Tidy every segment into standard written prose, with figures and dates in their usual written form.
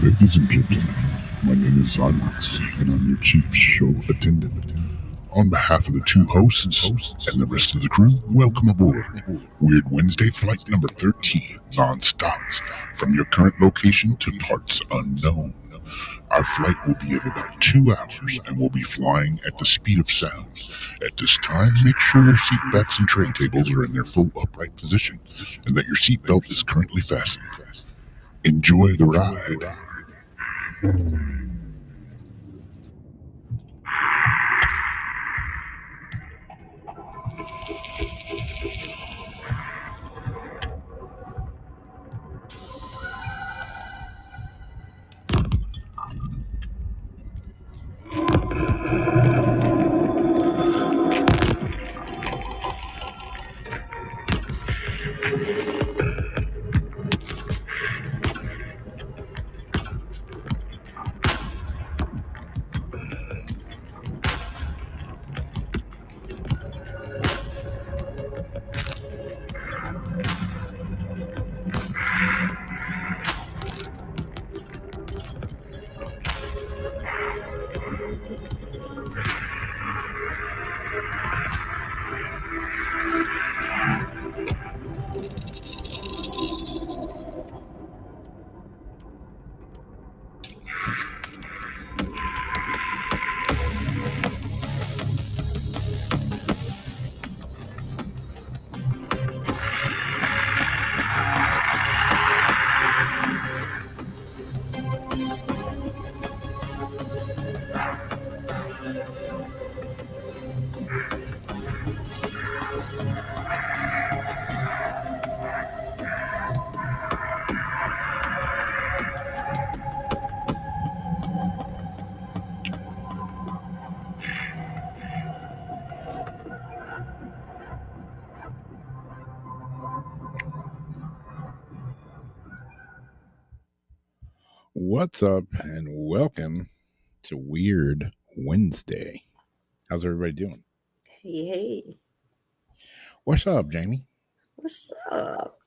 Ladies and gentlemen, my name is Onyx, and I'm your chief show attendant. On behalf of the two hosts and the rest of the crew, welcome aboard Weird Wednesday Flight number 13, non-stop, from your current location to parts unknown. Our flight will be of about 2 hours, and we'll be flying at the speed of sound. At this time, make sure your seat backs and tray tables are in their full upright position, and that your seatbelt is currently fastened. Enjoy the ride. What's up, and welcome to Weird Wednesday. How's everybody doing? Hey, What's up, Jamie? what's up?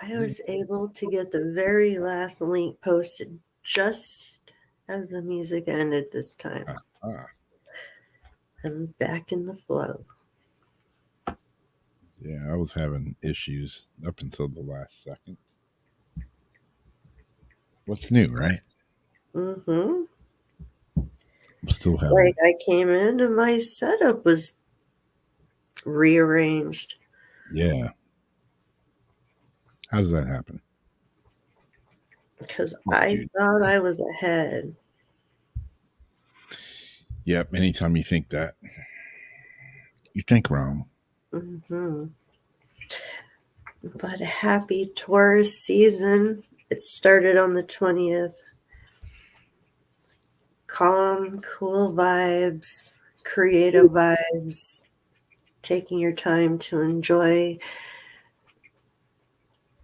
I was able to get the very last link posted just as the music ended this time. I'm back in the flow. Yeah, I was having issues up until the last second. What's new, right? Mm-hmm. I'm still having. Like I came in and my setup was rearranged. Yeah. How does that happen? Because I thought I was ahead. Yep. Anytime you think that, you think wrong. Mm-hmm. But happy Taurus season. It started on the 20th. Calm, cool vibes, creative vibes, taking your time to enjoy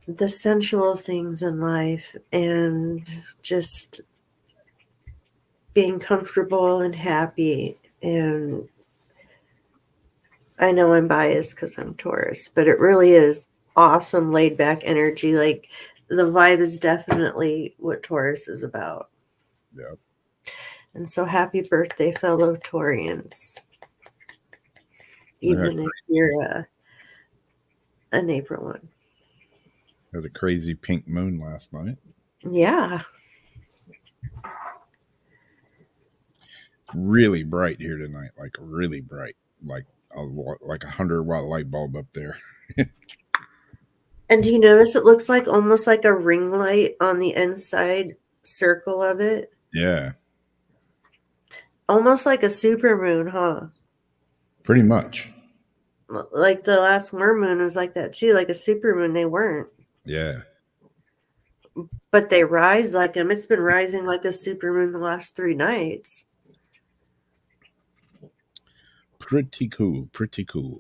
the sensual things in life and just being comfortable and happy. And I know I'm biased because I'm Taurus, but it really is awesome laid back energy. Like the vibe is definitely what Taurus is about. Yep. And so happy birthday, fellow Taurians. Even if you're an April one. Had a crazy pink moon last night. Yeah. Really bright here tonight, like really bright, like a 100-watt light bulb up there. And do you notice it looks like almost like a ring light on the inside circle of it? Yeah. Almost like a supermoon, huh? Pretty much. Like the last mermoon was like that too, like a supermoon. They weren't. Yeah. But they rise like them. It's been rising like a supermoon the last 3 nights. Pretty cool. Pretty cool.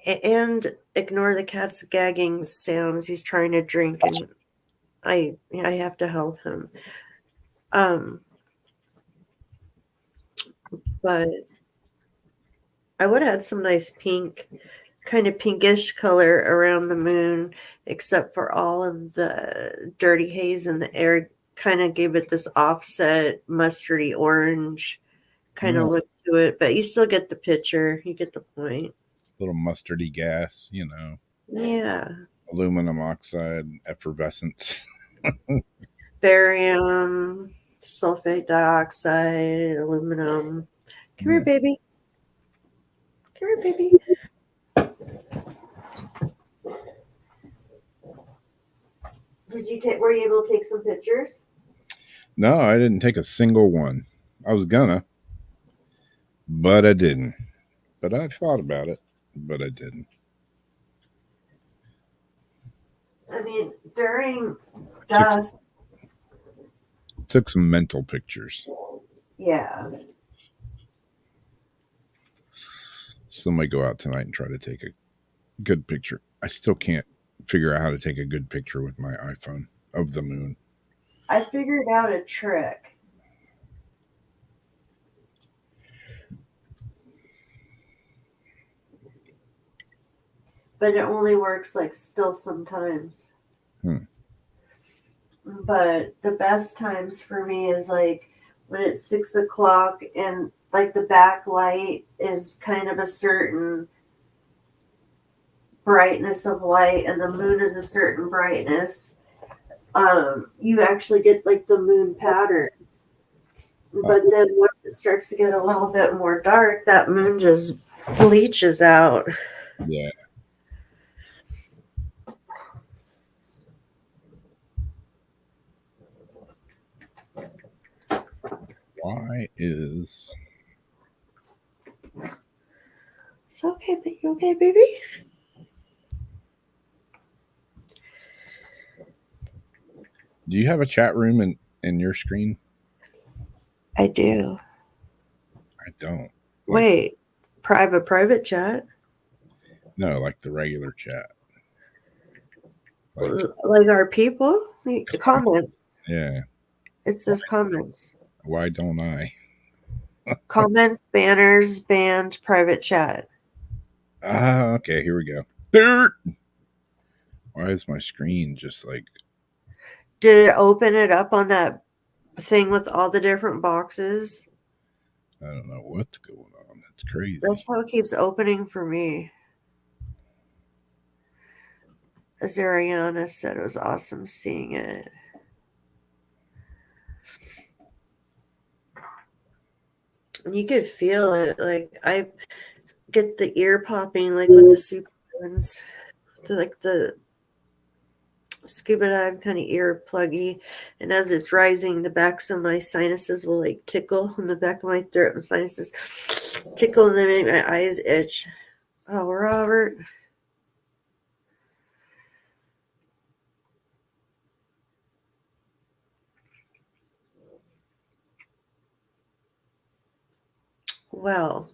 And ignore the cat's gagging sounds. He's trying to drink, and I have to help him. But I would have had some nice pink kind of pinkish color around the moon, except for all of the dirty haze in the air kind of gave it this offset mustardy orange kind of Yeah, look to it, but you still get the picture. You get the point. little mustardy gas, you know, Yeah. aluminum oxide effervescence. Barium, sulfate dioxide, aluminum. Come here, Yeah. baby. Come here, baby. Were you able to take some pictures? No, I didn't take a single one. I was gonna, but I didn't. But I thought about it, but I didn't. I mean, during Took dusk, took some mental pictures. yeah. Still might go out tonight and try to take a good picture. I still can't figure out how to take a good picture with my iPhone of the moon. I figured out a trick. But it only works like still sometimes. Hmm. But the best times for me is like when it's 6 o'clock and like the backlight is kind of a certain brightness of light and the moon is a certain brightness. You actually get like the moon patterns. But then once it starts to get a little bit more dark, that moon just bleaches out. Yeah. Why is It's okay, baby. You okay, baby? do you have a chat room in your screen? I do. I don't. Wait, private chat? No, like the regular chat. Like, Like our people? Comment. yeah. It says comments. Why don't I? Comments, banners, banned, private chat. Ah, okay, here we go. Dirt. Why is my screen just like Did it open it up on that thing with all the different boxes? I don't know what's going on. That's crazy. That's how it keeps opening for me. As Ariana said, it was awesome seeing it. And you could feel it. Like I get the ear popping like with the super ones. Like the scuba dive kind of ear pluggy, and as it's rising the backs of my sinuses will like tickle in the back of my throat and sinuses tickle and they make my eyes itch. Oh, Robert. Well,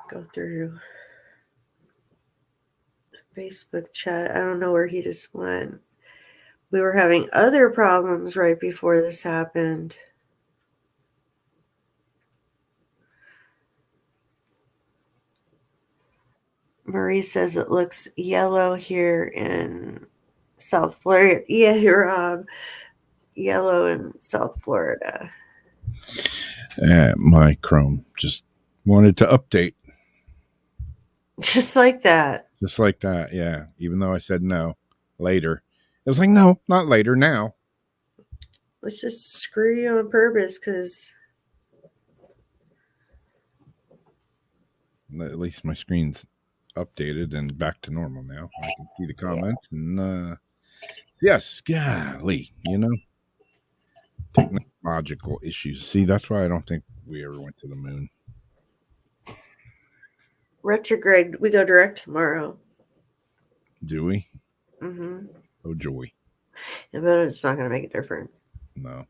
go through Facebook chat. I don't know where he just went. We were having other problems right before this happened. Marie says it looks yellow here in South Florida. Yeah, Rob. Yellow in South Florida. My Chrome just wanted to update. Just like that. Just like that, yeah. Even though I said no later. It was like, no, not later, now. Let's just screw you on purpose because At least my screen's updated and back to normal now. I can see the comments and yes, golly, you know. Technological issues. See, that's why I don't think we ever went to the moon. retrograde, we go direct tomorrow. Do we? Mm-hmm. Oh joy. But it's not going to make a difference. No.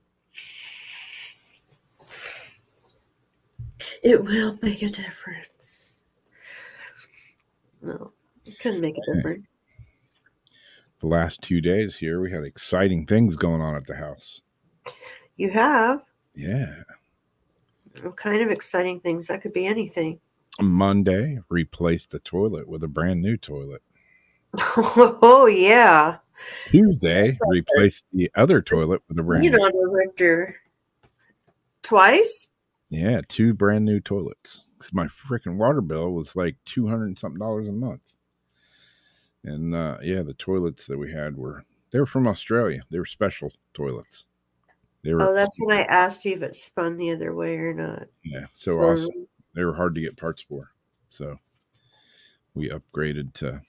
It will make a difference. No, it couldn't make a difference. the last 2 days here, we had exciting things going on at the house. You have? Yeah. What kind of exciting things? That could be anything. Monday, replaced the toilet with a brand new toilet. Oh, yeah. Tuesday, replaced the other toilet with a brand You new. know, Victor. Twice? Yeah, 2 brand new toilets. 'Cause my freaking water bill was like $200 and something a month. And yeah, the toilets that we had they were from Australia. They were special toilets. They were Oh, that's when I asked you if it spun the other way or not. so awesome. They were hard to get parts for. So we upgraded to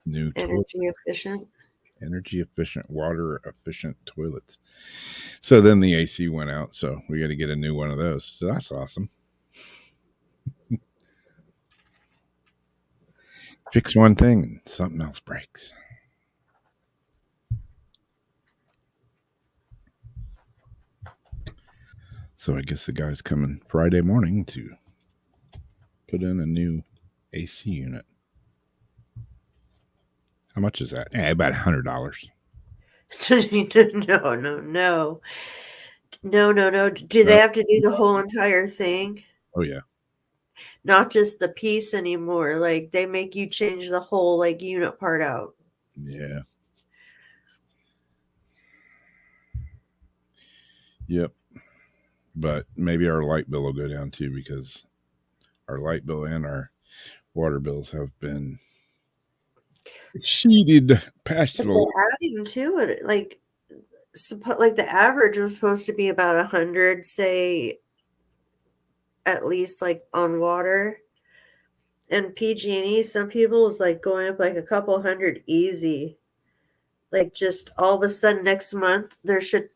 new Energy efficient. energy efficient, water efficient toilets. So then the AC went out, so we got to get a new one of those. So that's awesome. Fix one thing and something else breaks. So I guess the guy's coming Friday morning to put in a new AC unit. How much is that? Yeah, about $100. No. Do they have to do the whole entire thing? Oh yeah. Not just the piece anymore. Like they make you change the whole like unit part out. Yeah. Yep. But maybe our light bill will go down too, because our light bill and our water bills have been exceeded past But the. they're adding to it. Like the average was supposed to be about 100, say, at least like on water. And PG&E, some people was like going up like a couple hundred easy. Like just all of a sudden next month there should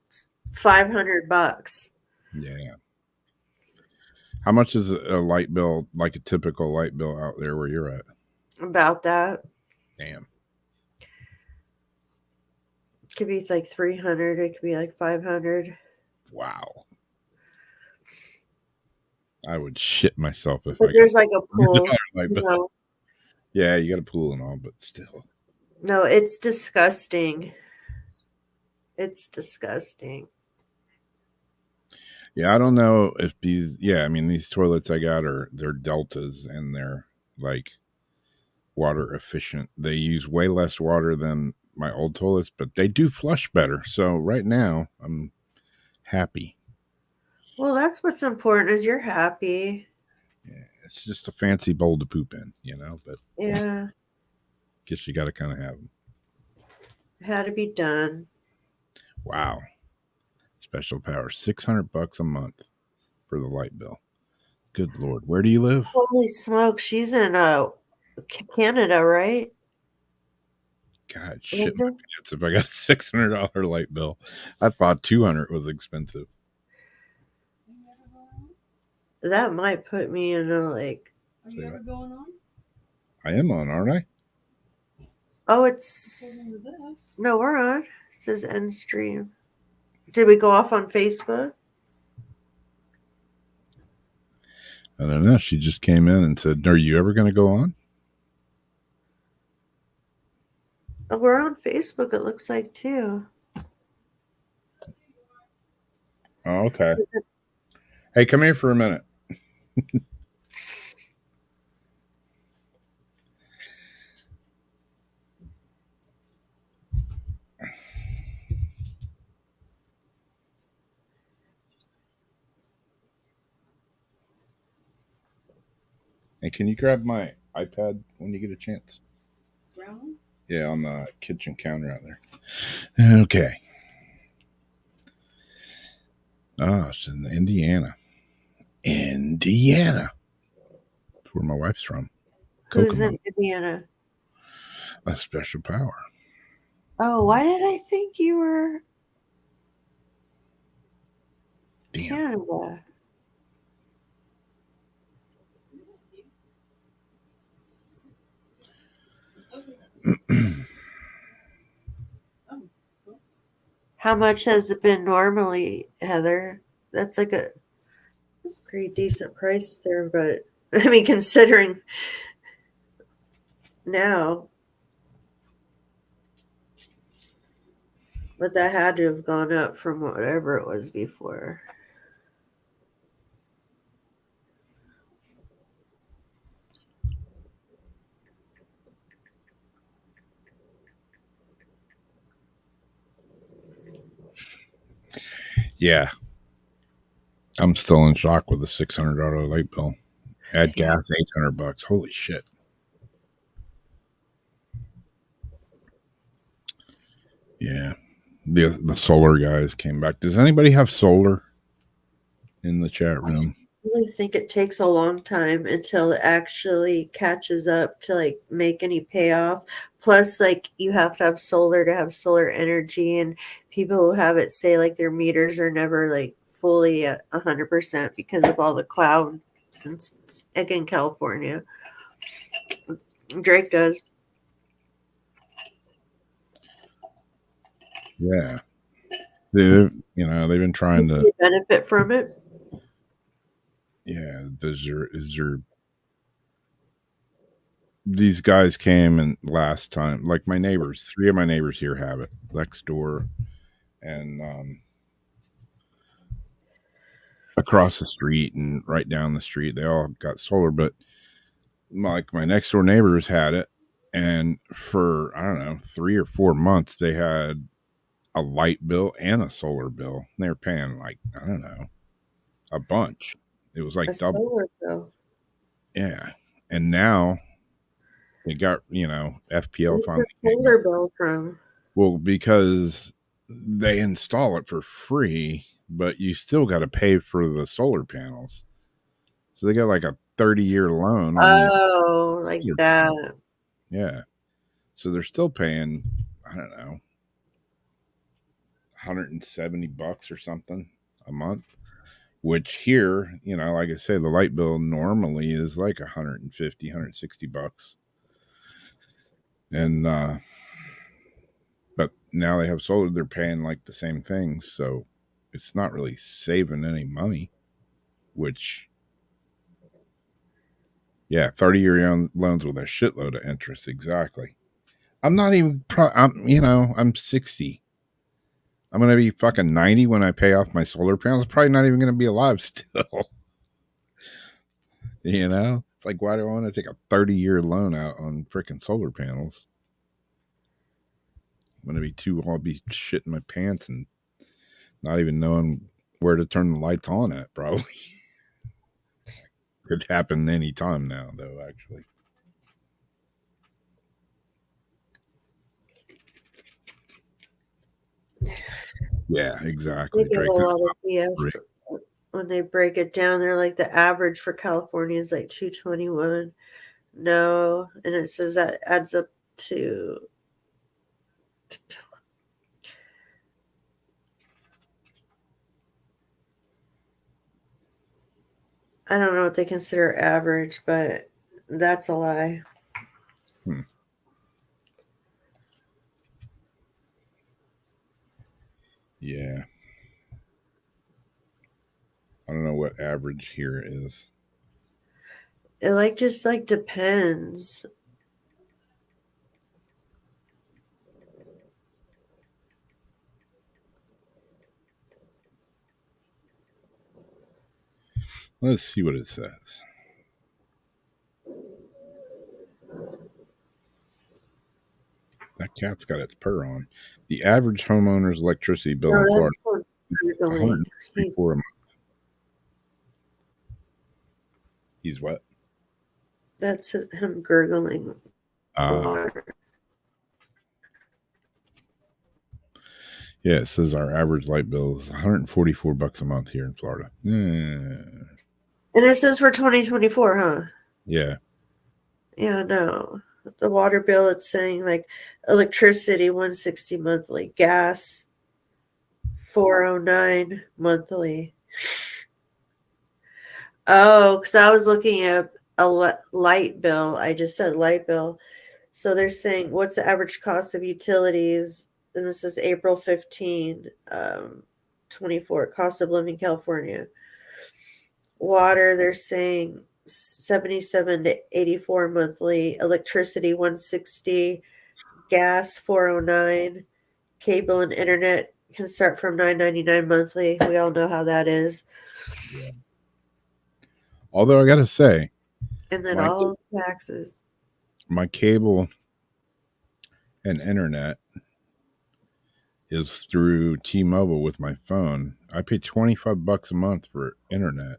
$500. Yeah. How much is a light bill, like a typical light bill out there where you're at? About that. Damn. It could be like 300. It could be like 500. Wow. I would shit myself if But I there's got like a pool. light bill. No, Yeah, you got a pool and all, but still. no, it's disgusting. It's disgusting. Yeah, I don't know if these. Yeah, I mean these toilets I got they're deltas and they're like water efficient. They use way less water than my old toilets, but they do flush better. So right now I'm happy. Well, that's what's important is you're happy. Yeah, it's just a fancy bowl to poop in, but Yeah, guess you got to kind of have them. it had to be done. Wow. Special power, $600 a month for the light bill. Good Lord. Where do you live? Holy smoke, she's in Canada, right? God, shit my pants if I got a $600 light bill. I thought $200 was expensive. That might put me in a like. Are you ever going on? I am on, aren't I? Oh, it's no, we're on. It says end stream. Did we go off on Facebook? I don't know. She just came in and said, "Are you ever going to go on?" Oh, we're on Facebook. It looks like too. Oh, okay. Hey, come here for a minute. Hey, can you grab my iPad when you get a chance? Brown? Yeah, on the kitchen counter out there. Okay. Oh, it's in Indiana. Indiana. That's where my wife's from. Who's in Indiana? A special power. Oh, why did I think you were Damn. Canada? How much has it been normally, Heather? That's like a pretty decent price there, but I mean, considering now. But that had to have gone up from whatever it was before. Yeah. I'm still in shock with the $600 light bill. Add gas, $800. Holy shit. Yeah. The solar guys came back. Does anybody have solar in the chat room? I really think it takes a long time until it actually catches up to like make any payoff. Plus, like you have to have solar to have solar energy, and people who have it say like their meters are never like fully at 100% because of all the cloud. Since again, California, Drake does. Yeah. They've been trying to. You benefit from it. Yeah. These guys came and last time, like my neighbors, 3 of my neighbors here have it next door and across the street and right down the street. They all got solar, but like my next door neighbors had it. And for, I don't know, 3 or 4 months, they had a light bill and a solar bill. They were paying like, I don't know, a bunch. It was like A double. solar bill. Yeah. And now they got, FPL What's finally. a solar bill from? Well, because they install it for free, but you still got to pay for the solar panels. So they got like a 30-year loan on the. Oh, like that. Yeah. So they're still paying, I don't know, $170 or something a month, which here, like I say, the light bill normally is like $150, $160. And, but now they have solar, they're paying like the same thing. So it's not really saving any money, which, yeah, 30-year loans with a shitload of interest. Exactly. I'm not even, I'm 60. I'm going to be fucking 90 when I pay off my solar panels. Probably not even going to be alive still. It's like, why do I want to take a 30-year loan out on freaking solar panels? I'm going to be I'll be shitting my pants and not even knowing where to turn the lights on at, probably. Could happen any time now, though, actually. Yeah, exactly. They give a lot of BS when they break it down. They're like the average for California is like 221. No, and it says that adds up to I don't know what they consider average, but that's a lie. Yeah. I don't know what average here is. It just depends. Let's see what it says. That cat's got its purr on. The average homeowner's electricity bill in Florida is $134 a month. He's what? That's him gurgling water. Yeah, it says our average light bill is $144 a month here in Florida. And it says for 2024, huh? Yeah. Yeah, no. The water bill, it's saying like electricity 160 monthly, gas 409 monthly. Oh, because I was looking at a light bill. I just said light bill. So they're saying what's the average cost of utilities? And this is April 15, 24, cost of living California. Water, they're saying 77 to 84 monthly, electricity 160, gas 409, cable and internet can start from $9.99 monthly. We all know how that is. Yeah. Although I got to say, And then my all taxes. my cable and internet is through T-Mobile with my phone. I pay $25 a month for internet,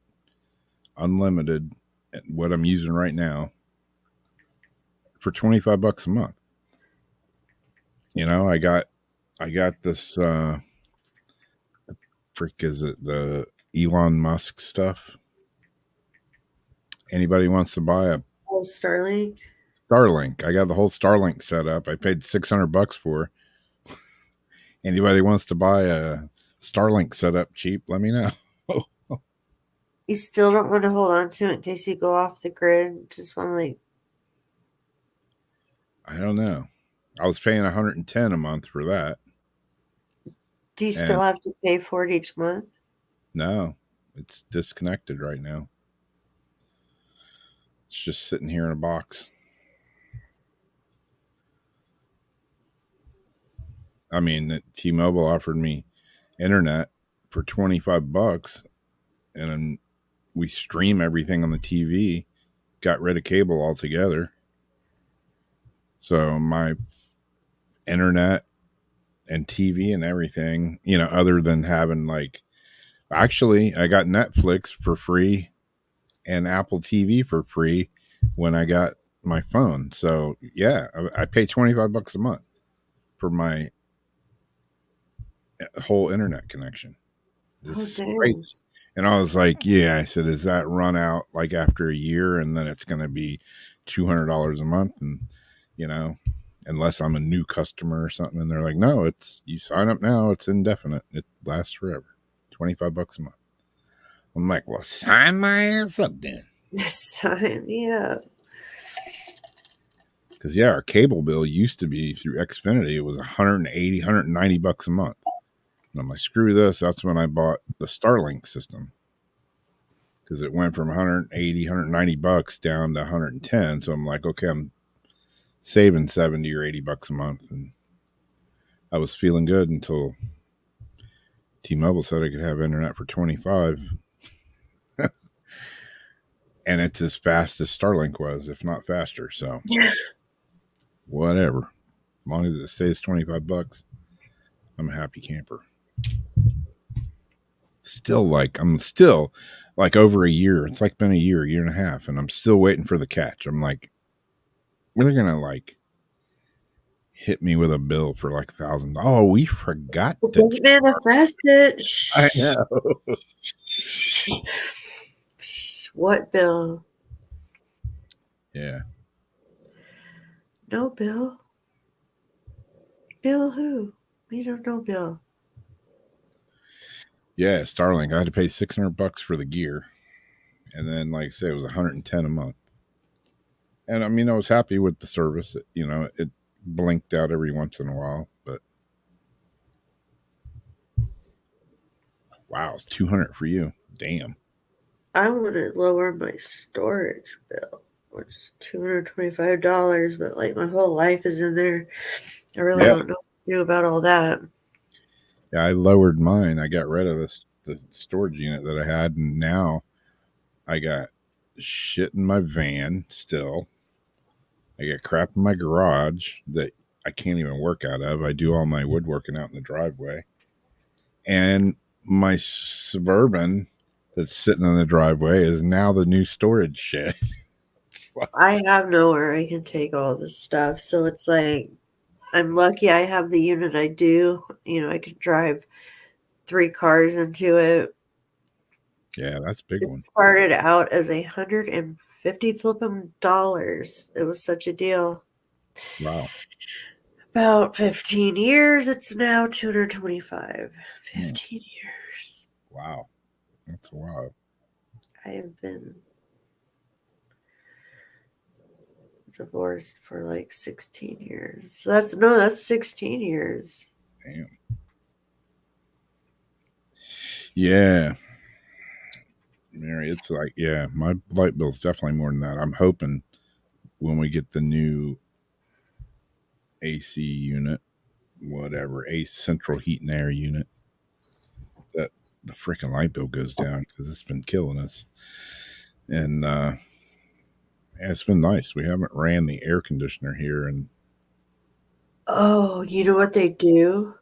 unlimited, what I'm using right now, for $25 a month. You know, I got this frick is it the Elon Musk stuff? Anybody wants to buy a Oh, Starlink. Starlink? I got the whole Starlink set up. I paid $600 for. Anybody wants to buy a Starlink set up cheap? Let me know. You still don't want to hold on to it in case you go off the grid. Just want to like. I don't know. I was paying $110 a month for that. Do you And still have to pay for it each month? no, it's disconnected right now. It's just sitting here in a box. I mean, T-Mobile offered me internet for $25, and we stream everything on the TV. Got rid of cable altogether. So my internet and TV and everything, you know, other than having like, actually, I got Netflix for free and Apple TV for free when I got my phone. So yeah, I pay $25 a month for my whole internet connection. It's Oh, crazy. damn. And I was like, yeah, I said, is that run out like after a year and then it's going to be $200 a month? And, you know, unless I'm a new customer or something. And they're like, no, it's, you sign up now, it's indefinite. It lasts forever. $25 a month. I'm like, well, sign my ass up then. Sign me up. Because, yeah, our cable bill used to be through Xfinity. It was $180, $190 a month. And I'm like, screw this. That's when I bought the Starlink system. Because it went from $180, $190 down to $110. So I'm like, okay, I'm saving $70 or $80 a month. And I was feeling good until T-Mobile said I could have internet for $25. And it's as fast as Starlink was, if not faster. So whatever. As long as it stays $25, I'm a happy camper. I'm still like over a year. It's like been a year and a half, and I'm still waiting for the catch. I'm like, when are they gonna like hit me with a bill for like $1,000? Oh, we forgot to Don't manifest it. I know. What bill? Yeah. No bill. Bill who? We don't know Bill. Yeah, Starlink. I had to pay $600 for the gear. And then, like I said, it was $110 a month. And I mean, I was happy with the service. You know, it blinked out every once in a while, but wow, it's $200 for you. Damn. I want to lower my storage bill, which is $225, but like my whole life is in there. I really don't know what to do about all that. Yeah, I lowered mine. I got rid of the storage unit that I had, and now I got shit in my van still. I got crap in my garage that I can't even work out of. I do all my woodworking out in the driveway. And my Suburban that's sitting in the driveway is now the new storage shed. I have nowhere I can take all this stuff. So it's like, I'm lucky I have the unit I do. You know, I could drive 3 cars into it. Yeah, that's a big It one. started out as $150 flipping dollars. It was such a deal. Wow. About 15 years, it's now $225. 15 years. Wow. That's wild. I have been divorced for like 16 years. So that's 16 years. Damn. Yeah. Mary, it's like, yeah, my light bill's definitely more than that. I'm hoping when we get the new AC unit whatever, a central heat and air unit, that the freaking light bill goes down because it's been killing us. And yeah, it's been nice. We haven't ran the air conditioner here, and Oh, you know what they do?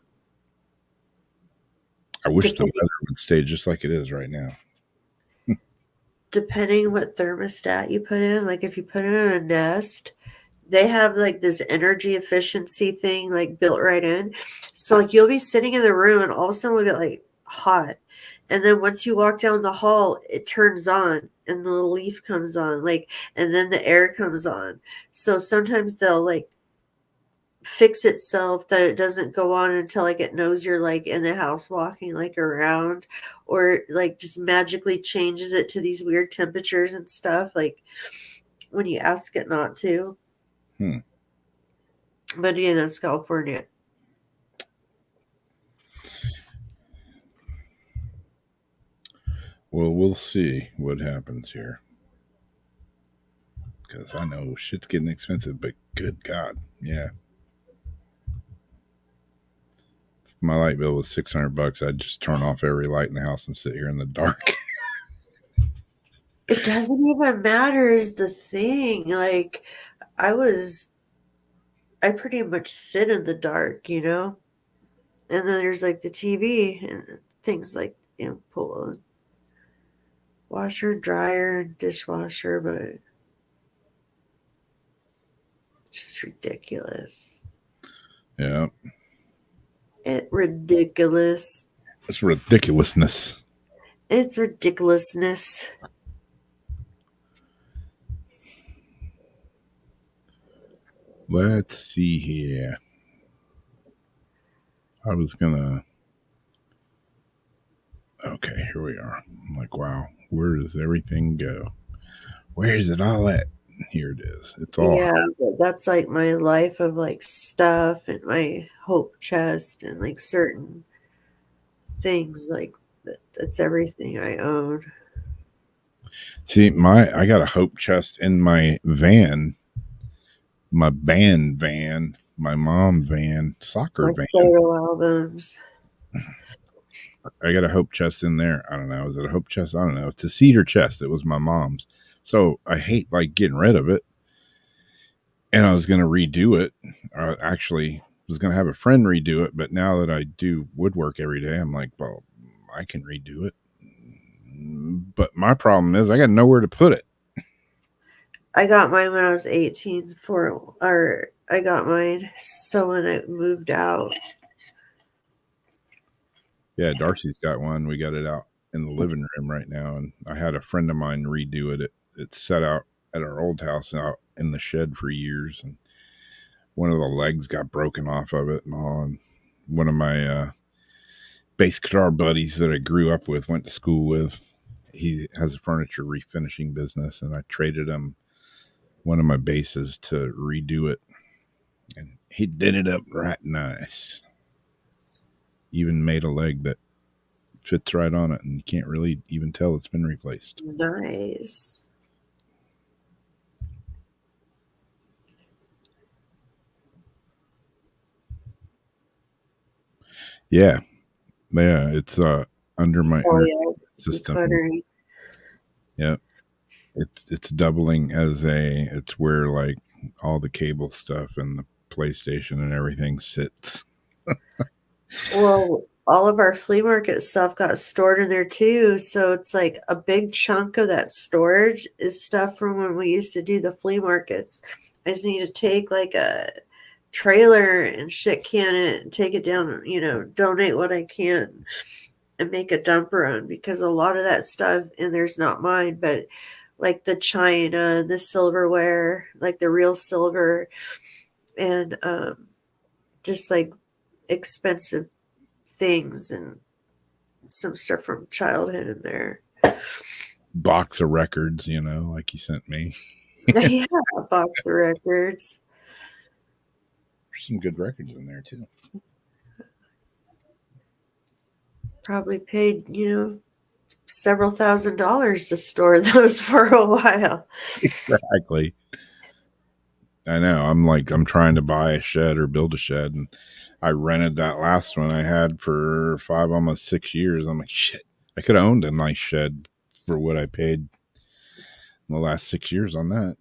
I wish the Depending, weather would stay just like it is right now. depending what thermostat you put in, like if you put it in a Nest, they have like this energy efficiency thing like built right in. So like you'll be sitting in the room and all of a sudden it'll get like hot. And then once you walk down the hall, it turns on and the little leaf comes on, like, and then the air comes on. So sometimes they'll like fix itself that it doesn't go on until like it knows you're like in the house walking like around, or like just magically changes it to these weird temperatures and stuff like when you ask it not to. Hmm. But yeah, that's California. Well, we'll see what happens here. Because I know shit's getting expensive, but good God, yeah. If my light bill was $600, I'd just turn off every light in the house and sit here in the dark. It doesn't even matter is the thing. Like I pretty much sit in the dark, you know? And then there's like the TV and things like, you know, pull washer, dryer, and dishwasher, but it's just ridiculous. Yeah, Ridiculous. it's ridiculousness. It's ridiculousness. Let's see here. I was gonna. Okay, here we are. I'm like, wow, where does everything go? Where's it all at? Here it is. It's all. Yeah, but that's like my life of like stuff and my hope chest and like certain things like that's everything I own. See, I got a hope chest in my van, my band van, my mom van, soccer My van. photo albums. I got a hope chest in there. I don't know. Is it a hope chest? I don't know. It's a cedar chest. It was my mom's. So I hate like getting rid of it. And I was going to redo it. I actually was going to have a friend redo it. But now that I do woodwork every day, I'm like, well, I can redo it. But my problem is I got nowhere to put it. I got mine when I was 18 or I got mine so when I moved out. Yeah, Darcy's got one. We got it out in the living room right now. And I had a friend of mine redo it. It's set out at our old house out in the shed for years. And one of the legs got broken off of it and all. And one of my bass guitar buddies that I grew up with, went to school with, he has a furniture refinishing business. And I traded him one of my basses to redo it. And he did it up right nice. Even made a leg that fits right on it, and you can't really even tell it's been replaced. Nice. Yeah, it's under my system. Decluttering. Yeah, it's doubling as it's where like all the cable stuff and the PlayStation and everything sits. Well, all of our flea market stuff got stored in there too. So it's like a big chunk of that storage is stuff from when we used to do the flea markets. I just need to take like a trailer and shit can it and take it down, you know, donate what I can and make a dump run because a lot of that stuff, and there's not mine, but like the china, the silverware, like the real silver, and just like expensive things and some stuff from childhood in there. Box of records, like you sent me. Yeah, a box of records. There's some good records in there too. Probably paid, several $1,000s to store those for a while. Exactly. I know. I'm trying to buy a shed or build a shed, and I rented that last one I had for 5, almost 6 years. I'm like, shit, I could have owned a nice shed for what I paid in the last 6 years on that.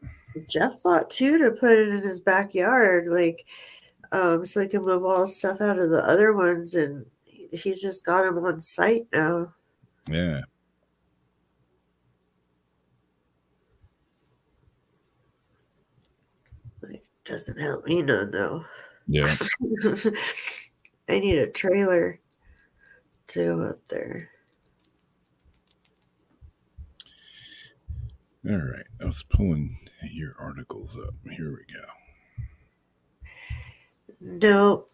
Jeff bought two to put it in his backyard, like, so he can move all his stuff out of the other ones, and he's just got them on site now. Yeah. Like, doesn't help me none though. Yeah. I need a trailer to go up there. All right. I was pulling your articles up. Here we go. No,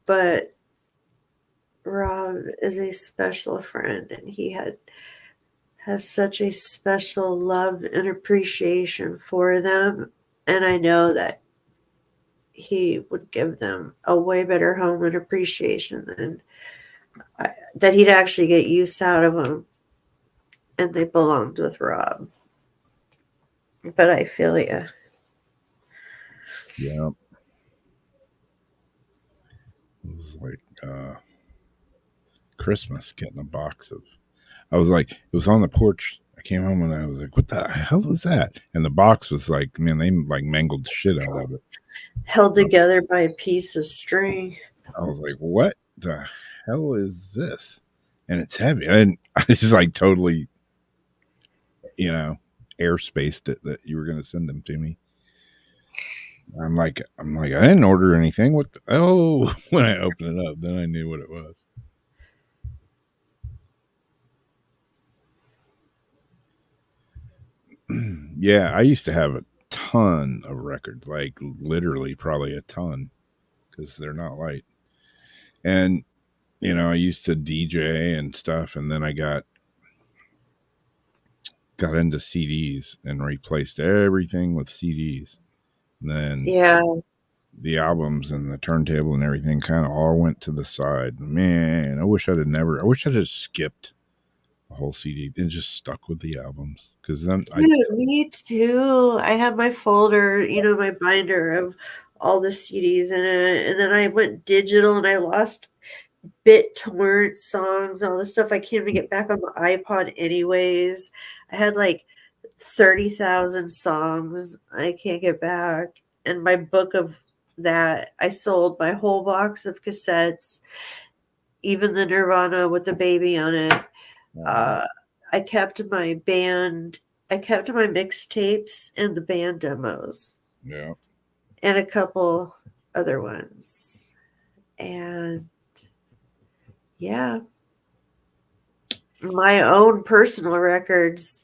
but Rob is a special friend, and he has such a special love and appreciation for them, and I know that he would give them a way better home and appreciation than that he'd actually get use out of them, and they belonged with Rob. But I feel you. Yeah. It was like Christmas getting a box of. I was like, it was on the porch. I came home and I was like, what the hell was that? And the box was like, man, they like mangled the shit out of it. Held together by a piece of string. I was like, what the hell is this? And it's heavy. I just like totally, airspaced it that you were going to send them to me. I'm like, I didn't order anything. What? When I opened it up, then I knew what it was. Yeah, I used to have a ton of records, like literally probably a ton, because they're not light. And I used to DJ and stuff, and then I got into CDs and replaced everything with CDs. And then the albums and the turntable and everything kind of all went to the side. Man, I wish I'd have skipped the whole CD and just stuck with the albums, because then me too. I have my folder, my binder of all the CDs in it, and then I went digital and I lost BitTorrent songs, all this stuff I can't even get back on the iPod anyways. I had like 30,000 songs I can't get back, and my book of that, I sold my whole box of cassettes, even the Nirvana with the baby on it. I kept my mixtapes and the band demos. Yeah. And a couple other ones. And yeah. My own personal records,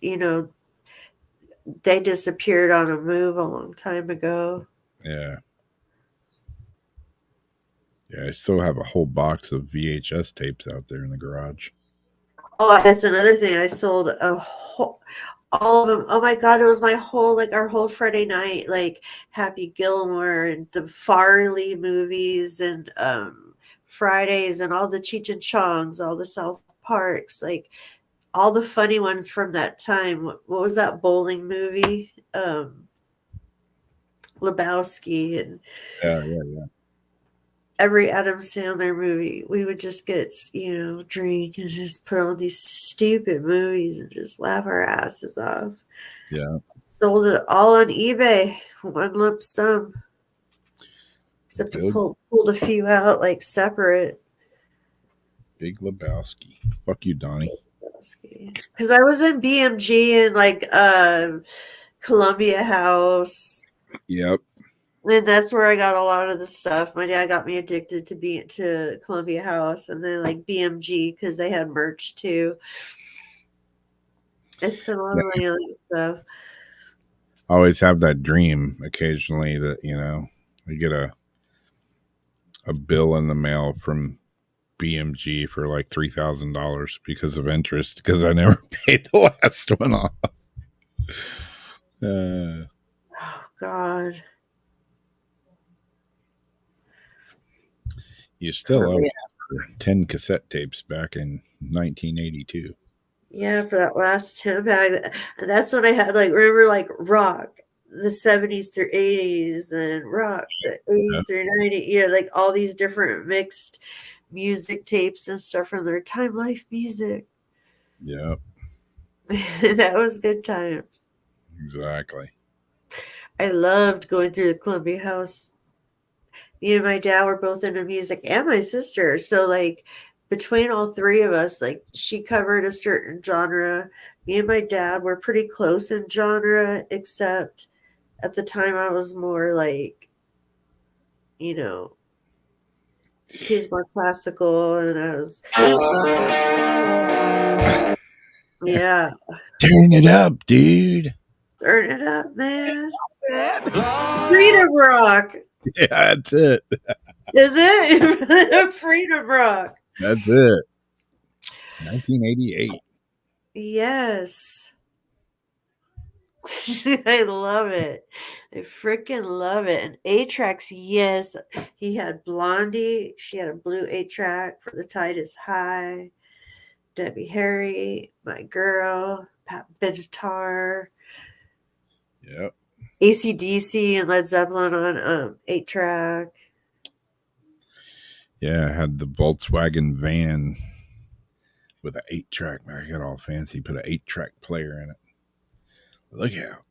they disappeared on a move a long time ago. Yeah. Yeah, I still have a whole box of VHS tapes out there in the garage. Oh, that's another thing. I sold all of them. Oh my God, it was our whole Friday night, like Happy Gilmore and the Farley movies and Fridays and all the Cheech and Chongs, all the South Parks, like all the funny ones from that time. What was that bowling movie? Lebowski and Yeah. every Adam Sandler movie. We would just get, drink and just put on these stupid movies and just laugh our asses off. Yeah. Sold it all on eBay, one lump sum. Except I pulled a few out, like separate. Big Lebowski. Fuck you, Donnie. Because I was in BMG and like Columbia House. Yep. And that's where I got a lot of the stuff. My dad got me addicted to Columbia House, and then like BMG because they had merch too. I spent a lot of money on that stuff. I always have that dream occasionally that I get a bill in the mail from BMG for like $3,000 because of interest, because I never paid the last one off. Oh God. You still owe 10 cassette tapes back in 1982. Yeah, for that last 10 bag. That's when I had remember rock, the 70s through 80s and rock the 80s through 90s, like all these different mixed music tapes and stuff from their Time Life music. Yep. That was good times. Exactly. I loved going through the Columbia House. Me and my dad were both into music, and my sister. So, like, between all three of us, like, she covered a certain genre. Me and my dad were pretty close in genre, except at the time I was more like, he's more classical, and I was, yeah, Turn it up, dude. turn it up, man. Freedom rock. Yeah, that's it. Is it? Freedom rock. That's it. 1988. Yes. I love it. I freaking love it. And 8-tracks, yes. He had Blondie. She had a blue 8-track for The Tide is High. Debbie Harry, My Girl, Pat Benatar, Yep. AC/DC and Led Zeppelin on 8-track. Yeah, I had the Volkswagen van with an 8-track. I got all fancy. Put an 8-track player in it. Look out.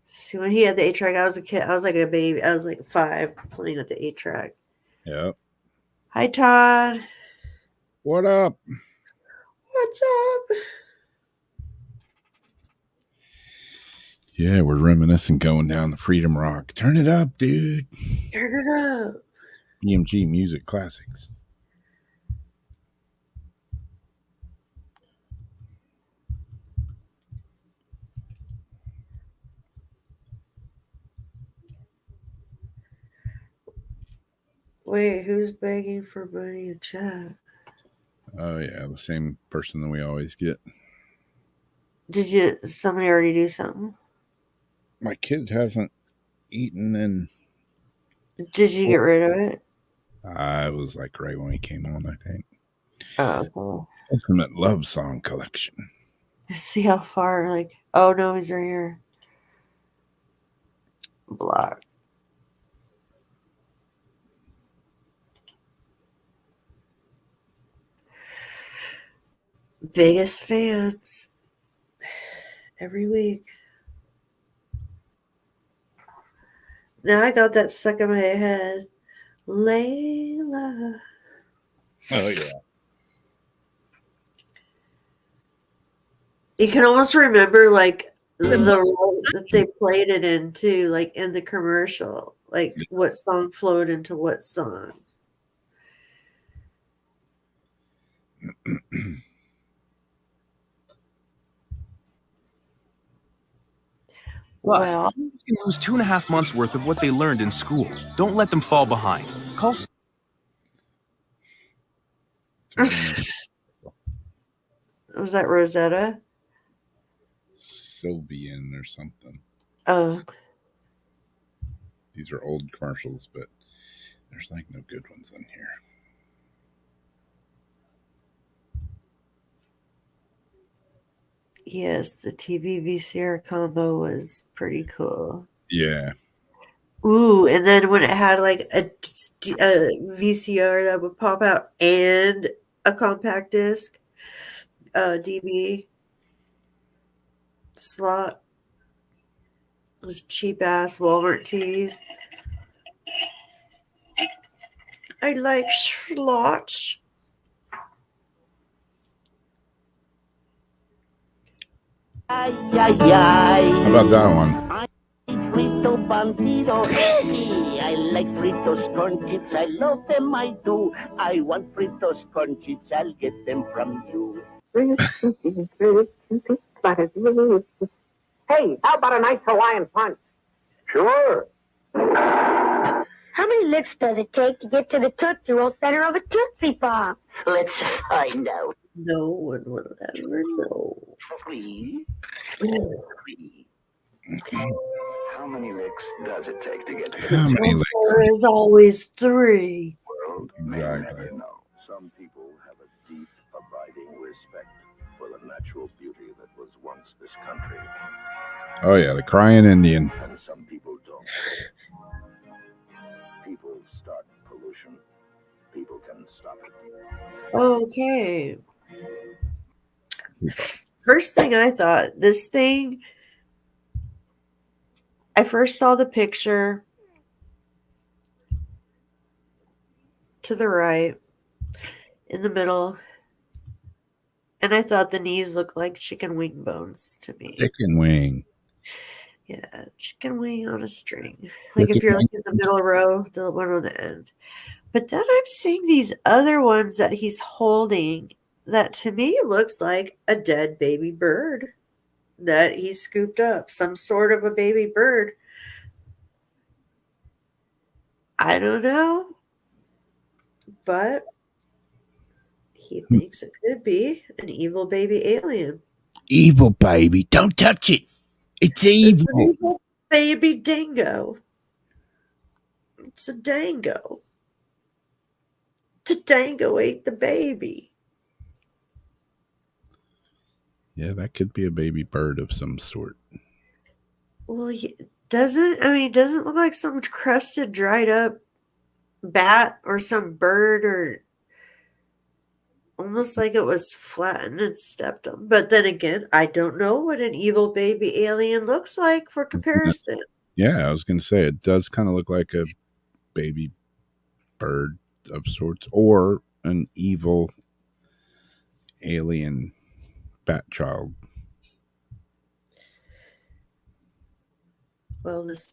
See, when he had the 8-track, I was a kid. I was like a baby. I was like 5 playing with the 8-track. Yep. Hi, Todd. What up? What's up? Yeah, we're reminiscing going down the Freedom Rock. Turn it up, dude. Turn it up. BMG Music Classics. Wait, who's begging for money in chat? Oh, yeah, the same person that we always get. Did somebody already do something? My kid hasn't eaten and Did you get rid of it? I was like right when he came on, I think. Oh, Ultimate Love Song Collection. see how far, oh no, he's right here. Block. Biggest fans. Every week. Now I got that stuck in my head. Layla. Oh, yeah. You can almost remember the role that they played it in too, like in the commercial. Like what song flowed into what song. Well, students can lose 2.5 months worth of what they learned in school. Don't let them fall behind. Call. was that Rosetta? Sylvian or something. Oh. These are old commercials, but there's like no good ones in here. Yes, the TV VCR combo was pretty cool. Yeah. Ooh, and then when it had like a VCR that would pop out and a compact disc, DB slot. Those cheap ass Walmart TVs. I like slots. How about that one? Frito bandido, hey, I like Fritos corn chips, I love them, I do. I want Fritos corn chips, I'll get them from you. Hey, how about a nice Hawaiian punch? Sure. How many licks does it take to get to the Tootsie Roll center of a Tootsie Pop? Let's find out. No one will ever know. 3. 3. How many licks does it take to get to How many licks? There is always 3. world? Exactly. Some people have a deep, abiding respect for the natural beauty that was once this country. Oh yeah, the crying Indian. And some people don't. People start pollution. People can stop it. Okay. First thing I thought, this thing, I first saw the picture to the right, in the middle, and I thought the knees looked like chicken wing bones to me. Chicken wing. Yeah, chicken wing on a string. Like if you're like in the middle row, the one on the end. But then I'm seeing these other ones that he's holding that to me looks like a dead baby bird that he scooped up, some sort of a baby bird. I don't know, but he thinks it could be an evil baby alien. Evil baby. Don't touch it. It's It's an evil. evil baby dingo. It's a dango. The dango ate the baby. Yeah, that could be a baby bird of some sort. Well, it doesn't look like some crusted, dried up bat or some bird, or almost like it was flattened and stepped on. But then again, I don't know what an evil baby alien looks like for comparison. Yeah, I was going to say it does kind of look like a baby bird of sorts, or an evil alien bat child. Well, this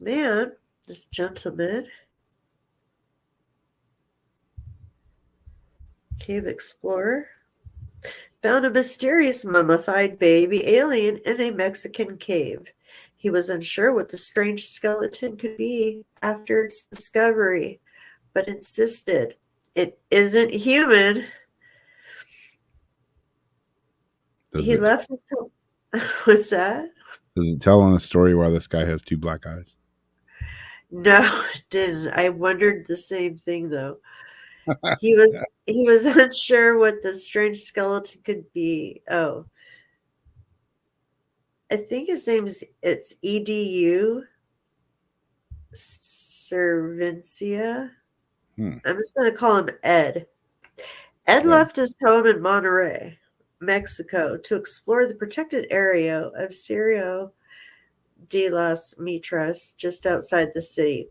gentleman, cave explorer, found a mysterious mummified baby alien in a Mexican cave. He was unsure what the strange skeleton could be after its discovery, but insisted it isn't human. He left his home. What's that? Does it tell on the story why this guy has two black eyes? No, it didn't. I wondered the same thing though. He was unsure what the strange skeleton could be. Oh, I think his name's Edu Servencia. I'm just going to call him Ed. Ed left his home in Monterrey, Mexico, to explore the protected area of Cerro de las Mitras, just outside the city.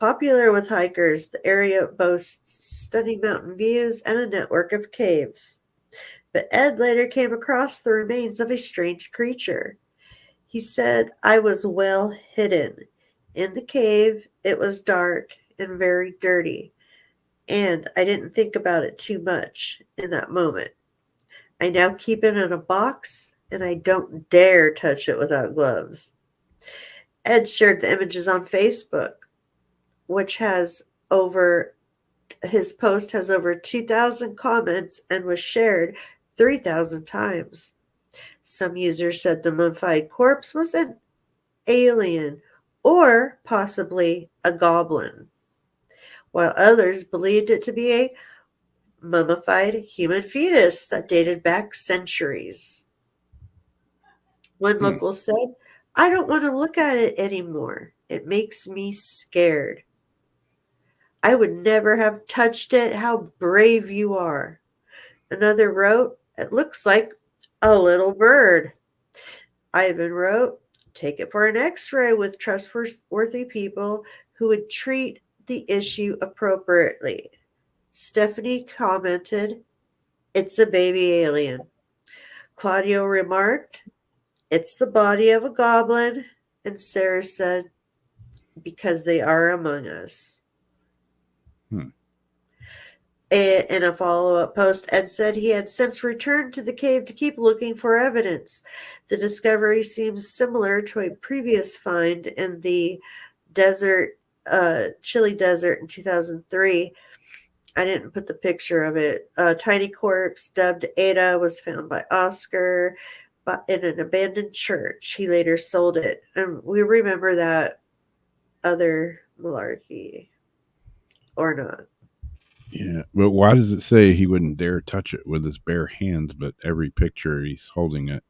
Popular with hikers, the area boasts stunning mountain views and a network of caves. But Ed later came across the remains of a strange creature. He said, "I was well hidden. In the cave, it was dark and very dirty, and I didn't think about it too much in that moment. I now keep it in a box, and I don't dare touch it without gloves." Ed shared the images on Facebook, which his post has over 2,000 comments and was shared 3,000 times. Some users said the mummified corpse was an alien or possibly a goblin, while others believed it to be a mummified human fetus that dated back centuries. One local said, "I don't want to look at it anymore. It makes me scared. I would never have touched it. How brave you are." Another wrote, "It looks like a little bird." Ivan wrote, "Take it for an x-ray with trustworthy people who would treat the issue appropriately." Stephanie commented, "It's a baby alien." Claudio remarked, "It's the body of a goblin." And Sarah said, "Because they are among us." In a follow-up post, Ed said he had since returned to the cave to keep looking for evidence. The discovery seems similar to a previous find in the Chile desert in 2003. I didn't put the picture of it. A tiny corpse dubbed Ada was found by Oscar in an abandoned church. He later sold it. And we remember that other malarkey. Or not. Yeah, but why does it say he wouldn't dare touch it with his bare hands? But every picture he's holding it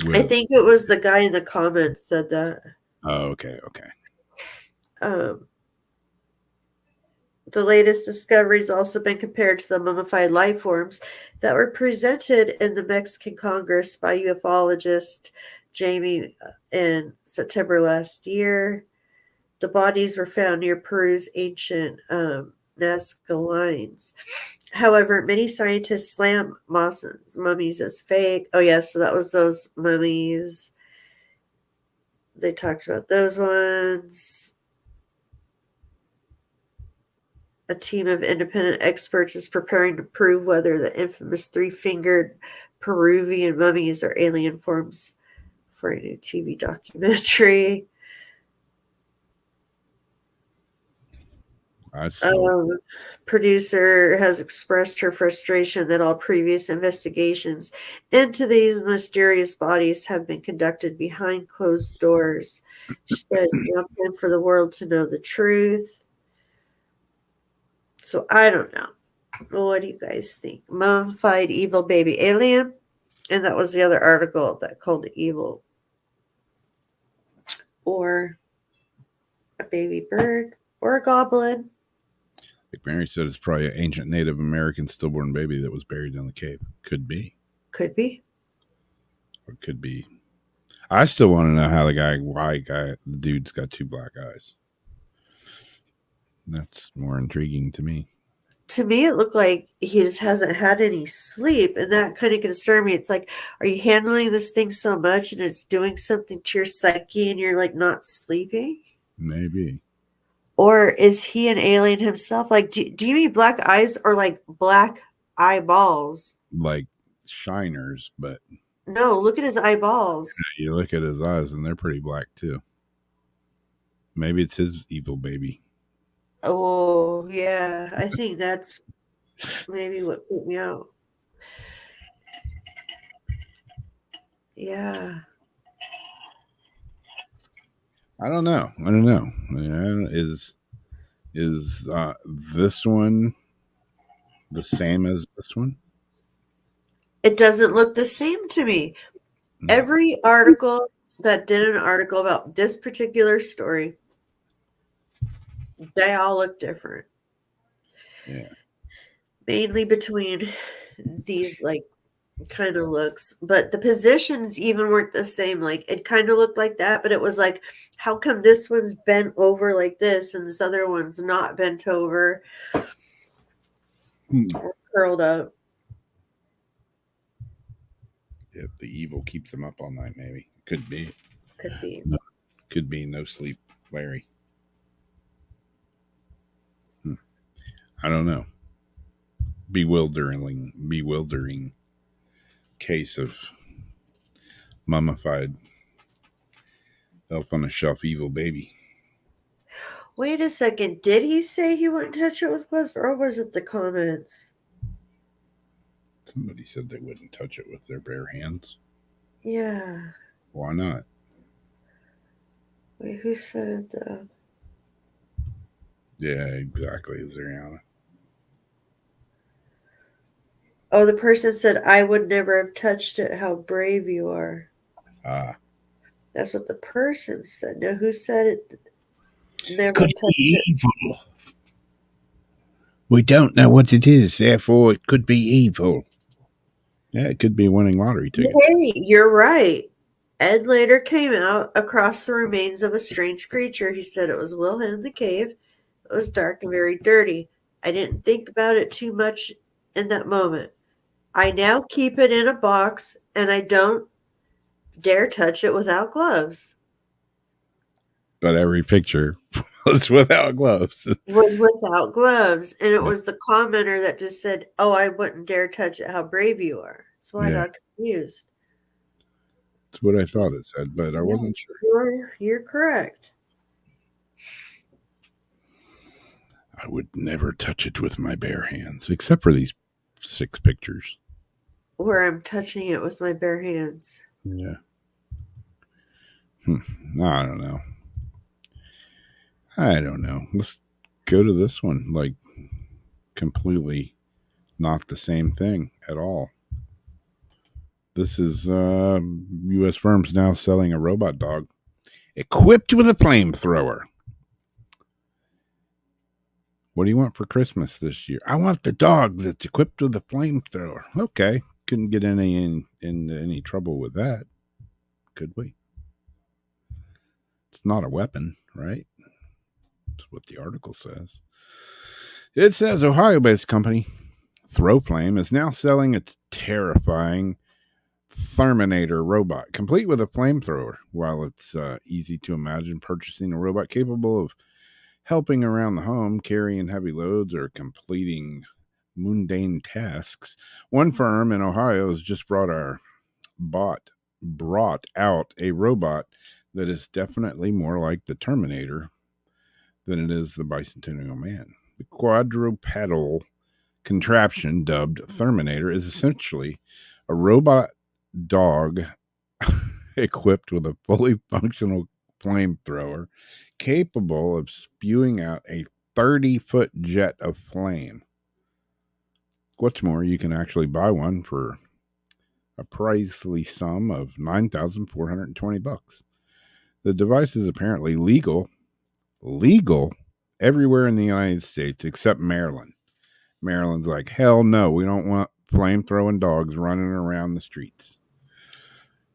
with. I think it was the guy in the comments said that. Oh, okay. The latest discoveries also been compared to the mummified life forms that were presented in the Mexican Congress by ufologist Jamie in September last year. The bodies were found near Peru's ancient Nazca lines. However, many scientists slam mummies as fake. Oh, yeah, so that was those mummies. They talked about those ones. A team of independent experts is preparing to prove whether the infamous three-fingered Peruvian mummies are alien forms for a new TV documentary. Producer has expressed her frustration that all previous investigations into these mysterious bodies have been conducted behind closed doors. She said it's now time for the world to know the truth. So I don't know. What do you guys think? Mummified evil baby alien? And that was the other article that called it evil. Or a baby bird. Or a goblin. Like Mary said, it's probably an ancient Native American stillborn baby that was buried in the cave. Could be. Could be. Or could be. I still want to know how the dude's got two black eyes. That's more intriguing to me. To me, it looked like he just hasn't had any sleep, and that kind of concerned me. It's like, are you handling this thing so much and it's doing something to your psyche and you're like not sleeping? Maybe. Or is he an alien himself? Like, do you mean black eyes or like black eyeballs? Like shiners, but. No, look at his eyeballs. You look at his eyes and they're pretty black too. Maybe it's his evil baby. Oh, yeah. I think that's maybe what put me out. Yeah. I don't know. Yeah, is this one the same as this one? It doesn't look the same to me. No. Every article that did an article about this particular story, they all look different. Yeah. Mainly between these like kind of looks, but the positions even weren't the same. Like it kind of looked like that, but it was like, how come this one's bent over like this and this other one's not bent over or curled up? If the evil keeps him up all night, maybe. Could be. No, could be no sleep, Larry. I don't know. Bewildering case of mummified elf on a shelf evil baby. Wait a second. Did he say he wouldn't touch it with gloves, or was it the comments? Somebody said they wouldn't touch it with their bare hands. Yeah. Why not? Wait, who said it though? Yeah, exactly, Zariana. Oh, the person said, I would never have touched it. How brave you are. That's what the person said. Now, who said it? Never could touched be it. Evil. We don't know what it is, therefore it could be evil. Yeah, it could be winning lottery tickets. Hey, you're right. Ed later came out across the remains of a strange creature. He said it was Will hid in the cave. It was dark and very dirty. I didn't think about it too much in that moment. I now keep it in a box, and I don't dare touch it without gloves. But every picture was without gloves. Was without gloves. And it was the commenter that just said, oh, I wouldn't dare touch it. How brave you are. That's why I got confused. That's what I thought it said, but I wasn't sure. You're correct. I would never touch it with my bare hands, except for these 6 pictures. Where I'm touching it with my bare hands. Yeah. I don't know. Let's go to this one. completely not the same thing at all. This is U.S. firms now selling a robot dog equipped with a flamethrower. What do you want for Christmas this year? I want the dog that's equipped with a flamethrower. Okay. Couldn't get in any trouble with that, could we? It's not a weapon, right? That's what the article says. It says Ohio-based company Throwflame is now selling its terrifying Terminator robot, complete with a flamethrower. While it's easy to imagine purchasing a robot capable of helping around the home, carrying heavy loads, or completing mundane tasks, one firm in Ohio has just brought out a robot that is definitely more like the Terminator than it is the Bicentennial Man. The quadrupedal contraption dubbed Terminator is essentially a robot dog equipped with a fully functional flamethrower capable of spewing out a 30-foot jet of flame. What's more, you can actually buy one for a pricely sum of $9,420. The device is apparently legal everywhere in the United States except Maryland. Maryland's like, hell no, we don't want flame-throwing dogs running around the streets.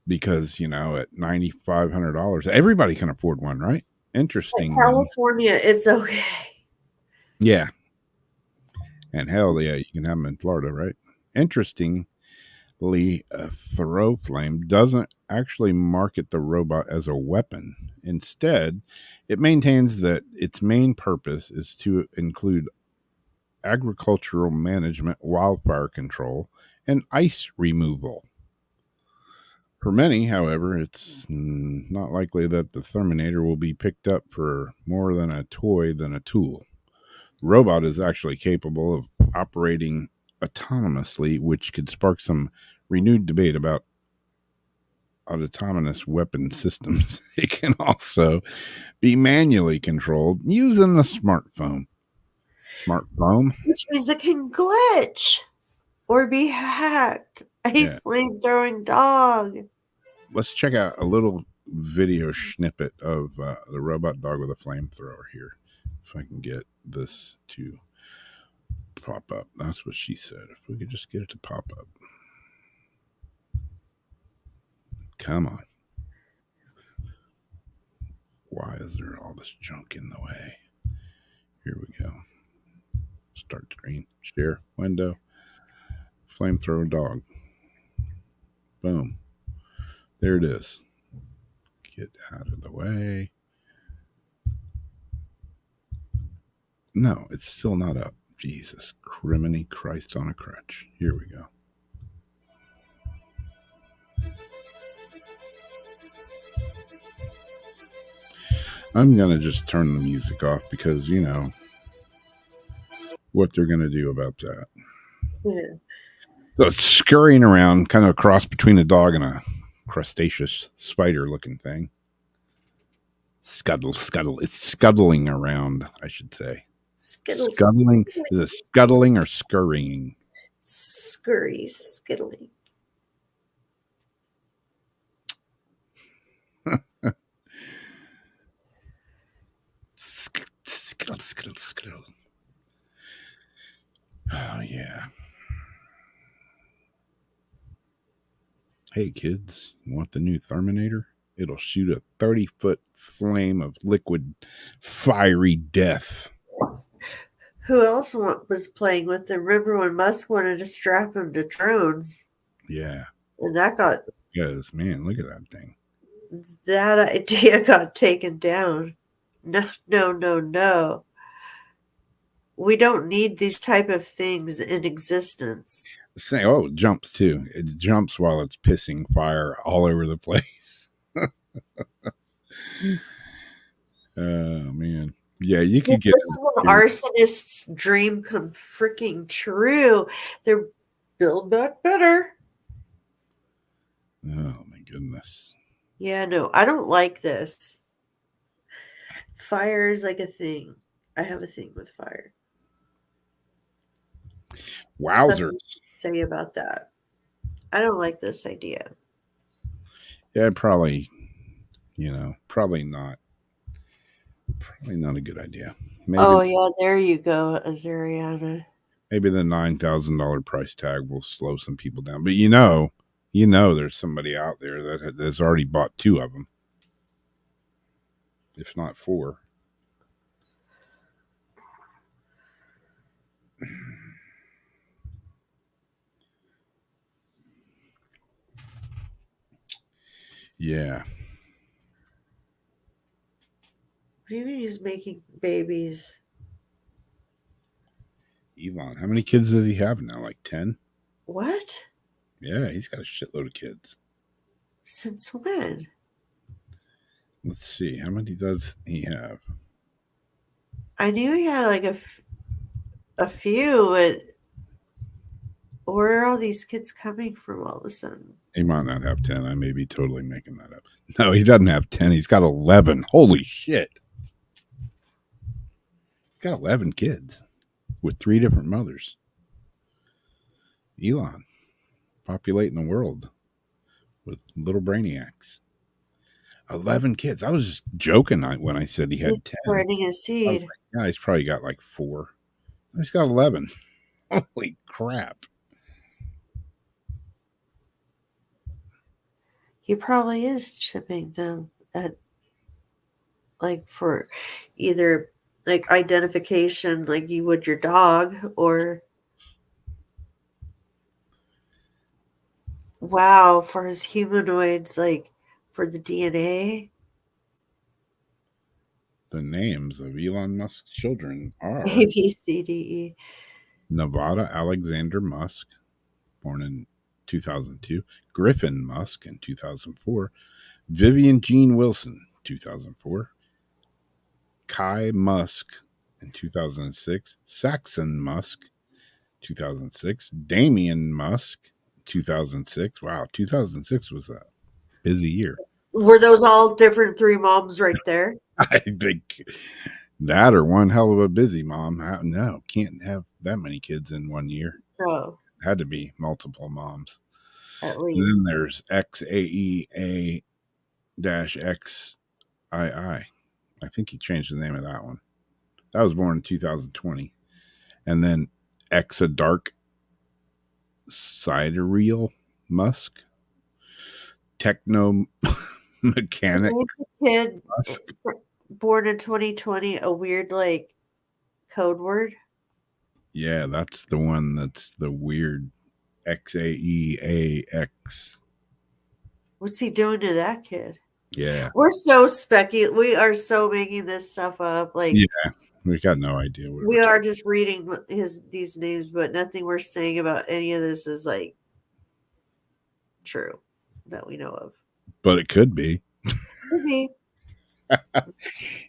Because, at $9,500, everybody can afford one, right? Interesting. In California, it's okay. Yeah. And hell, yeah, you can have them in Florida, right? Interestingly, Throwflame doesn't actually market the robot as a weapon. Instead, it maintains that its main purpose is to include agricultural management, wildfire control, and ice removal. For many, however, it's not likely that the Terminator will be picked up for more than a toy than a tool. The robot is actually capable of operating autonomously, which could spark some renewed debate about autonomous weapon systems. It can also be manually controlled using the smartphone. Which means it can glitch or be hacked. A flamethrowing dog. Let's check out a little video snippet of the robot dog with a flamethrower here. If I can get this to pop up. That's what she said. If we could just get it to pop up. Come on. Why is there all this junk in the way? Here we go. Start screen. Share. Window. Flamethrower dog. Boom. There it is. Get out of the way. No, it's still not up. Jesus, criminy Christ on a crutch. Here we go. I'm going to just turn the music off because, what they're going to do about that. Yeah. So it's scurrying around, kind of a cross between a dog and a crustaceous spider-looking thing. Scuttle. It's scuttling around, I should say. Scuttling. Is it scuttling or scurrying? Skittling. Skittle. Oh, yeah. Hey, kids, you want the new Terminator? It'll shoot a 30-foot flame of liquid, fiery death. Who else was playing with them? Remember when Musk wanted to strap him to drones? Yeah. And that got... Yes, man, look at that thing. That idea got taken down. No. We don't need these type of things in existence. Saying, it jumps too. It jumps while it's pissing fire all over the place. Oh, man. Yeah, you could get... This is when arsonists' dream come freaking true. They're build back better. Oh, my goodness. Yeah, no, I don't like this. Fire is like a thing. I have a thing with fire. That's Wowzer. what I say about that. I don't like this idea. Yeah, probably, probably not. Probably not a good idea. Maybe Oh yeah, there you go, Azariana. maybe the $9,000 price tag will slow some people down. But there's somebody out there that has already bought 2 of them, if not 4. Yeah. What do you mean he's making babies? Elon, how many kids does he have now? Like 10? What? Yeah, he's got a shitload of kids. Since when? Let's see. How many does he have? I knew he had like a few, but where are all these kids coming from all of a sudden? He might not have 10. I may be totally making that up. No, he doesn't have 10. He's got 11. Holy shit. He's got 11 kids with 3 different mothers. Elon, populating the world with little brainiacs. 11 kids. I was just joking when I said he had He's 10. spreading his I was seed. like, yeah, he's probably got like 4. He's got 11. Holy crap. He probably is chipping them at like for either like identification, like you would your dog, or wow, for his humanoids, like for the DNA. The names of Elon Musk's children are A B C D E. Nevada Alexander Musk, born in 2002, Griffin Musk in 2004, Vivian Jean Wilson, 2004, Kai Musk in 2006, Saxon Musk, 2006, Damian Musk, 2006. Wow, 2006 was a busy year. Were those all different 3 moms right there? I think that or one hell of a busy mom. No, can't have that many kids in one year. No, Had to be multiple moms. at And then least. there's XAEA-XII. I think he changed the name of that one. That was born in 2020. And then Exadark Sidereal Musk. Techno Mechanic Kid Musk. born in 2020, a weird like code word. Yeah, that's the one that's the weird XAEAX. What's he doing to that kid? Yeah. We're so we are so making this stuff up. Like Yeah. We got no idea what we are just reading these names, but nothing we're saying about any of this is like true that we know of. But it could be. Maybe.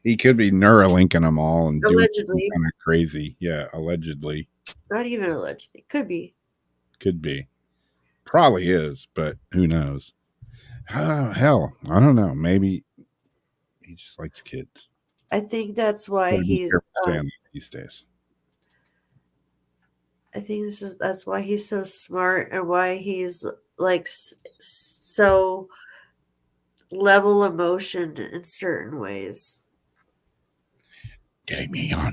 He could be Neuralinking them all and Allegedly. doing kind of crazy. Yeah, allegedly. Not even allegedly. Could be. Could be. Probably is, but who knows? Hell, I don't know. Maybe he just likes kids. I think that's why Gotta be he's careful saying these days. I think that's why he's so smart and why he's like so level emotion in certain ways. Damien.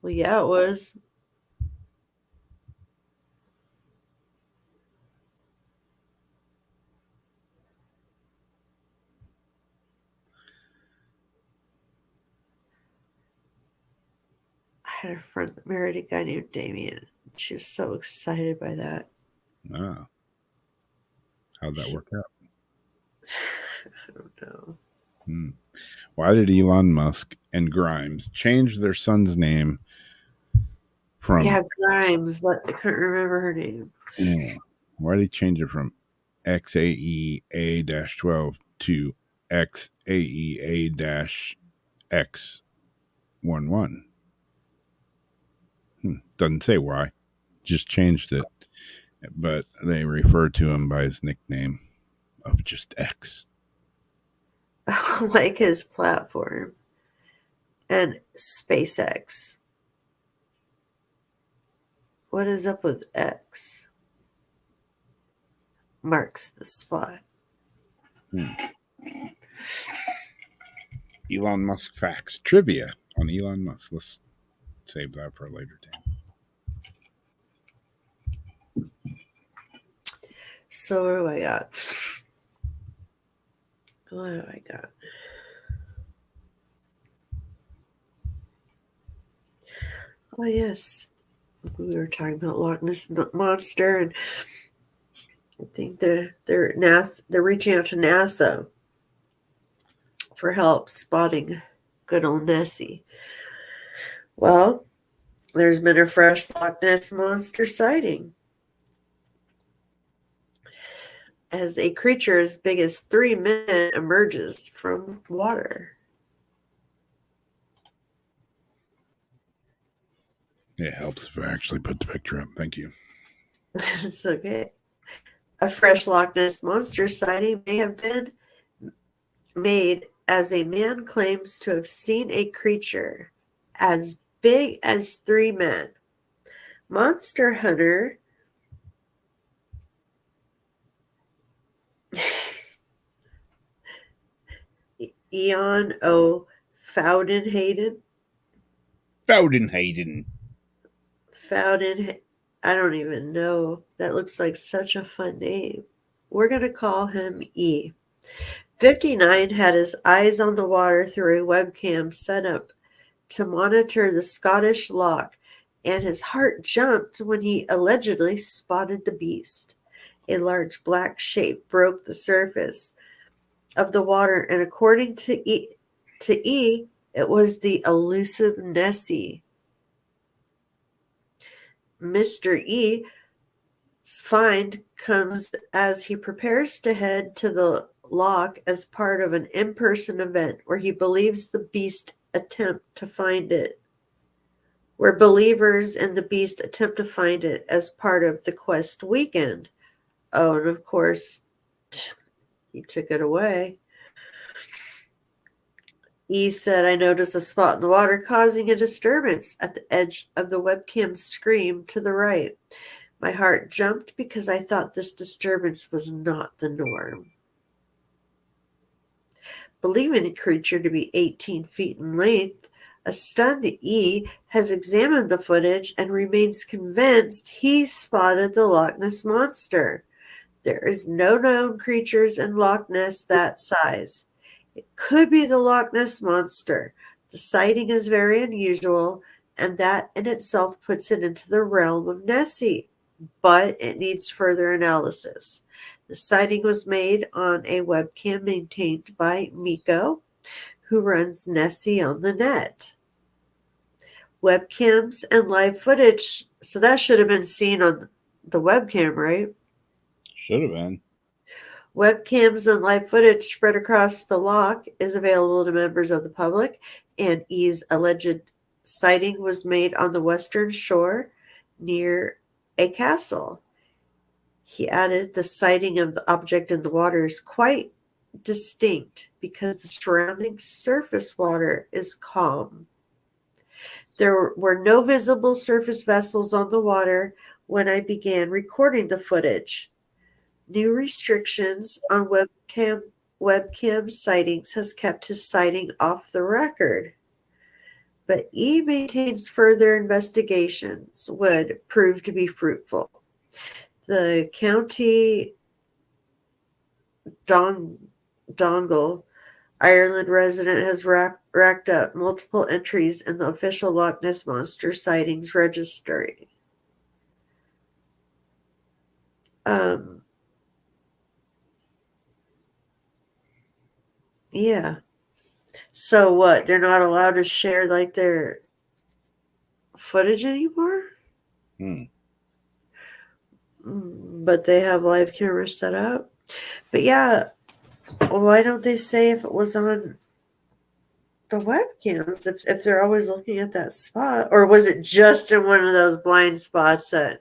Well, yeah, it was. I had a friend that married a guy named Damien. She was so excited by that. Ah. How'd that work out? I don't know. Why did Elon Musk and Grimes change their son's name from... Yeah, Grimes, but I couldn't remember her name. Yeah. Why did he change it from XAEA-12 to XAEA-X11? Doesn't say why. Just changed it. But they refer to him by his nickname of just X. Like his platform and SpaceX. What is up with X? Marks the spot. Elon Musk facts. Trivia on Elon Musk. Let's save that for a later time. So what do I got? What do I got? Oh yes, we were talking about Loch Ness Monster, and I think they're reaching out to NASA for help spotting good old Nessie. Well, there's been a fresh Loch Ness Monster sighting, as a creature as big as 3 men emerges from water. It helps if I actually put the picture up. Thank you. It's okay. A fresh Loch Ness Monster sighting may have been made as a man claims to have seen a creature as big as 3 men. Monster hunter Ian O. Foudenhayden. I don't even know. That looks like such a fun name. We're going to call him E. 59 had his eyes on the water through a webcam set up to monitor the Scottish loch, and his heart jumped when he allegedly spotted the beast. A large black shape broke the surface of the water, and according to E, it was the elusive Nessie. Mr. E's find comes as he prepares to head to the loch as part of an in-person event where he believes the beast attempt to find it. Where believers in the beast attempt to find it as part of the quest weekend. Oh, and of course, he took it away. E said, I noticed a spot in the water causing a disturbance at the edge of the webcam screen to the right. My heart jumped because I thought this disturbance was not the norm. Believing the creature to be 18 feet in length, a stunned E has examined the footage and remains convinced he spotted the Loch Ness Monster. There is no known creatures in Loch Ness that size. It could be the Loch Ness Monster. The sighting is very unusual, and that in itself puts it into the realm of Nessie, but it needs further analysis. The sighting was made on a webcam maintained by Miko, who runs Nessie on the net. Webcams and live footage, so that should have been seen on the webcam, right? Should have been. Webcams and live footage spread across the loch is available to members of the public, and E's alleged sighting was made on the western shore near a castle. He added, the sighting of the object in the water is quite distinct because the surrounding surface water is calm. There were no visible surface vessels on the water when I began recording the footage. New restrictions on webcam sightings has kept his sighting off the record. But E maintains further investigations would prove to be fruitful. The County Dongle, Ireland resident has racked up multiple entries in the official Loch Ness Monster sightings registry. Yeah. So what? They're not allowed to share like their footage anymore? But they have live cameras set up. But yeah, why don't they say if it was on the webcams if they're always looking at that spot? Or was it just in one of those blind spots that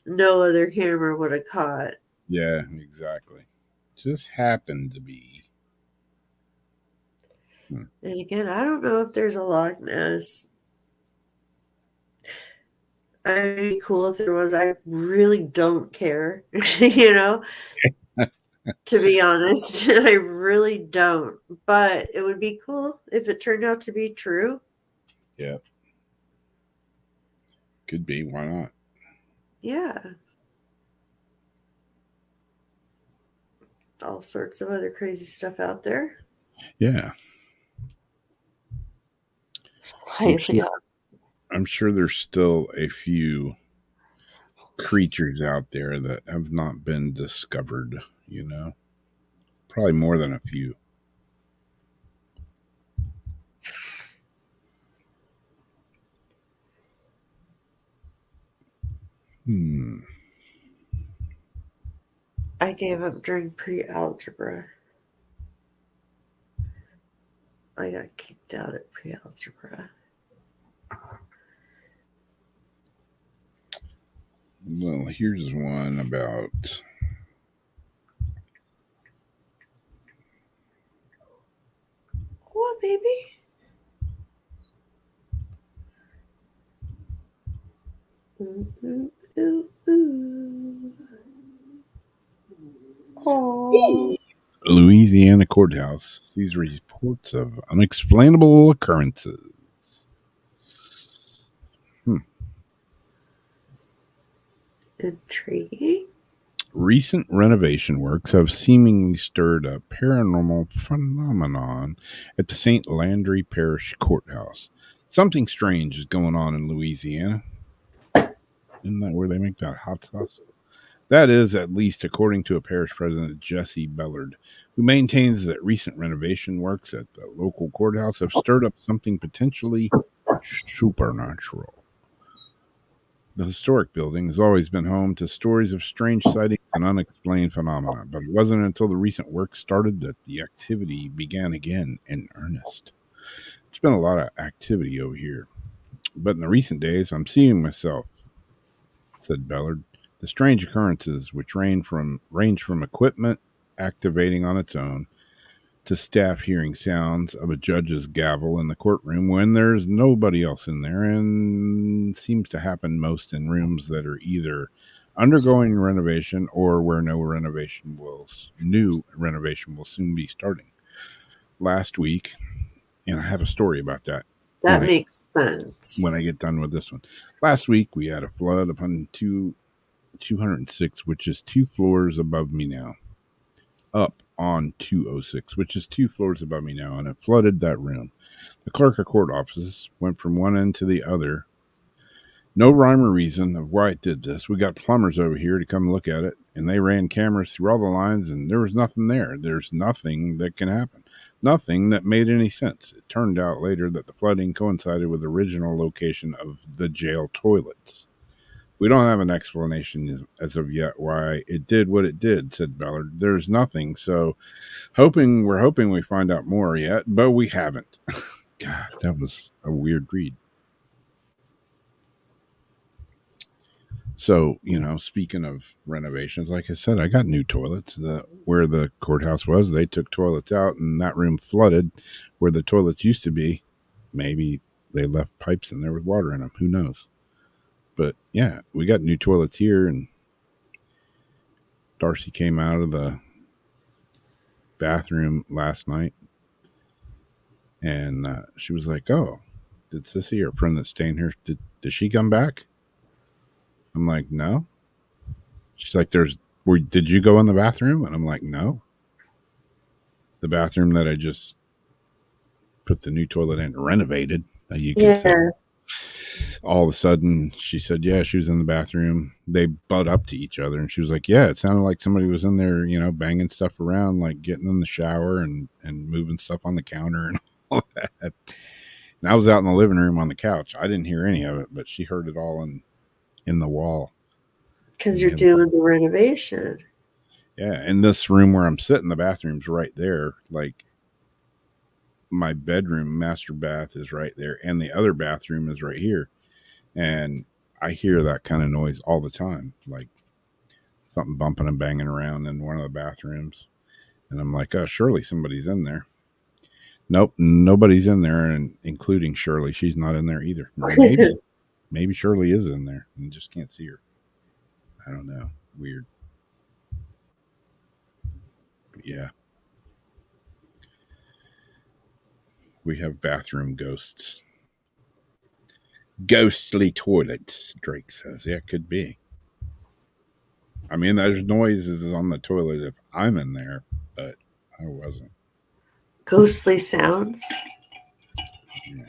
no other camera would have caught? Yeah, exactly. Just happened to be. And again, I don't know if there's a Loch Ness I'd be cool if there was. I really don't care, you know, to be honest. I really don't. But it would be cool if it turned out to be true. Yeah. Could be. Why not? Yeah. All sorts of other crazy stuff out there. Yeah. Slightly off. I'm sure there's still a few creatures out there that have not been discovered, you know? Probably more than a few. I gave up during pre-algebra. I got kicked out at pre-algebra. Well, here's one about What, baby? Ooh, ooh, ooh. Oh. Louisiana courthouse. These reports of unexplainable occurrences. Intriguing. Recent renovation works have seemingly stirred a paranormal phenomenon at the St. Landry Parish Courthouse. Something strange is going on in Louisiana. Isn't that where they make that hot sauce? That is, at least according to a parish president, Jesse Bellard, who maintains that recent renovation works at the local courthouse have stirred up something potentially supernatural. The historic building has always been home to stories of strange sightings and unexplained phenomena, but it wasn't until the recent work started that the activity began again in earnest. There's been a lot of activity over here, but in the recent days, I'm seeing myself, said Bellard. The strange occurrences, which range from equipment activating on its own to staff hearing sounds of a judge's gavel in the courtroom when there's nobody else in there, and seems to happen most in rooms that are either undergoing renovation or where new renovation will soon be starting. Last week, and I have a story about that. That makes sense. When I get done with this one. Last week, we had a flood upon 206, which is 2 floors above me now. Up on 206, which is 2 floors above me now, and it flooded that room. The clerk of court offices went from one end to the other. No rhyme or reason of why it did this. We got plumbers over here to come look at it, and they ran cameras through all the lines, and there was nothing there. There's nothing that can happen. Nothing that made any sense. It turned out later that the flooding coincided with the original location of the jail toilets. We don't have an explanation as of yet why it did what it did, said Ballard. There's nothing, so we're hoping we find out more yet, but we haven't. God, that was a weird read. So, speaking of renovations, like I said, I got new toilets. Where the courthouse was, they took toilets out, and that room flooded where the toilets used to be. Maybe they left pipes in there with water in them. Who knows? But yeah, we got new toilets here, and Darcy came out of the bathroom last night, and she was like, "Oh, did Sissy, our friend that's staying here, did she come back?" I'm like, "No." She's like, did you go in the bathroom?" And I'm like, "No." The bathroom that I just put the new toilet in, renovated, you could say. All of a sudden, she said, yeah, she was in the bathroom. They butt up to each other, and she was like, yeah, it sounded like somebody was in there, banging stuff around, like getting in the shower and moving stuff on the counter and all that. And I was out in the living room on the couch. I didn't hear any of it, but she heard it all in the wall. Because you're doing the renovation. Yeah, in this room where I'm sitting, the bathroom's right there. Like, my bedroom, master bath is right there, and the other bathroom is right here. And I hear that kind of noise all the time, like something bumping and banging around in one of the bathrooms. And I'm like, oh, surely somebody's in there. Nope, nobody's in there, and including Shirley. She's not in there either. Maybe Shirley is in there and just can't see her. I don't know. Weird. But yeah. We have bathroom ghosts. Ghostly toilets, Drake says. Yeah, it could be. I mean, there's noises on the toilet if I'm in there, but I wasn't. Ghostly sounds. Yeah.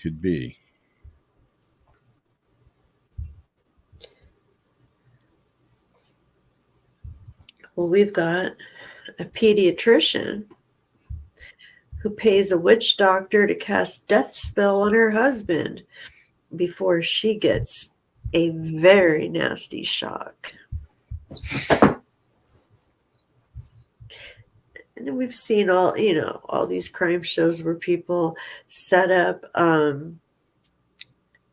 Could be. Well, we've got a pediatrician who pays a witch doctor to cast death spell on her husband before she gets a very nasty shock. And we've seen all these crime shows where people set up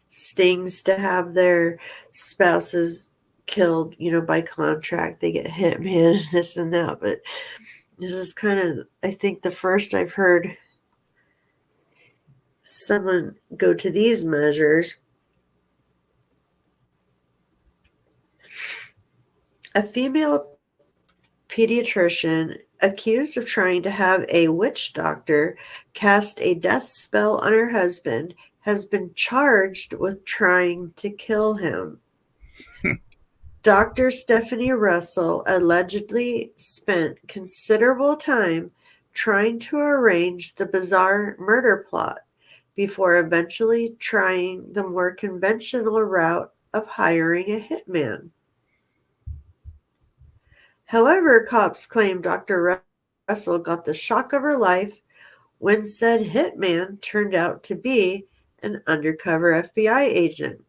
stings to have their spouses killed, by contract. They get hitman, this and that. But this is kind of, I think, the first I've heard someone go to these measures. A female pediatrician accused of trying to have a witch doctor cast a death spell on her husband has been charged with trying to kill him. Dr. Stephanie Russell allegedly spent considerable time trying to arrange the bizarre murder plot before eventually trying the more conventional route of hiring a hitman. However, cops claim Dr. Russell got the shock of her life when said hitman turned out to be an undercover FBI agent.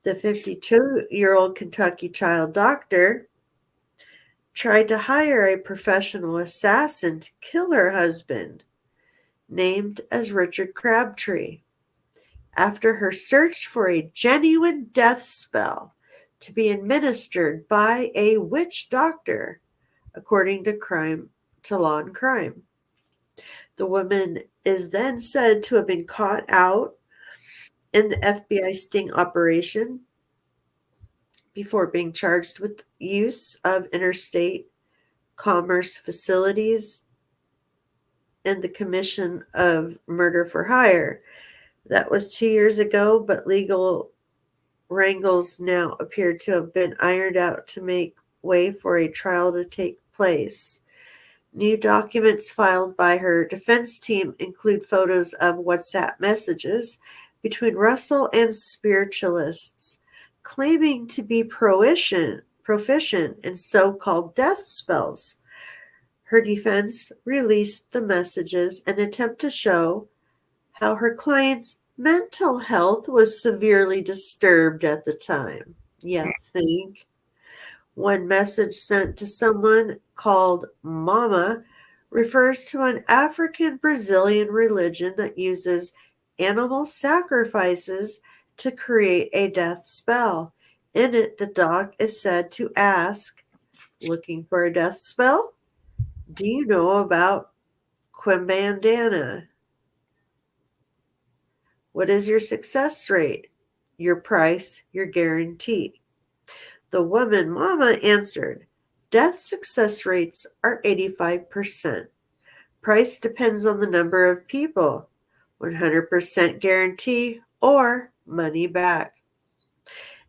The 52-year-old Kentucky child doctor tried to hire a professional assassin to kill her husband, named as Richard Crabtree, after her search for a genuine death spell to be administered by a witch doctor, according to Law and Crime. The woman is then said to have been caught out in the FBI sting operation before being charged with use of interstate commerce facilities and the commission of murder for hire. That was 2 years ago, but legal wrangles now appear to have been ironed out to make way for a trial to take place. New documents filed by her defense team include photos of WhatsApp messages between Russell and spiritualists claiming to be proficient in so-called death spells. Her defense released the messages in an attempt to show how her client's mental health was severely disturbed at the time. You think? One message sent to someone called Mama refers to an African Brazilian religion that uses animal sacrifices to create a death spell. In it, the doc is said to ask, "Looking for a death spell? Do you know about Quimbandana? What is your success rate? Your price, your guarantee?" The woman, Mama, answered, "Death success rates are 85%. Price depends on the number of people. 100% guarantee or money back."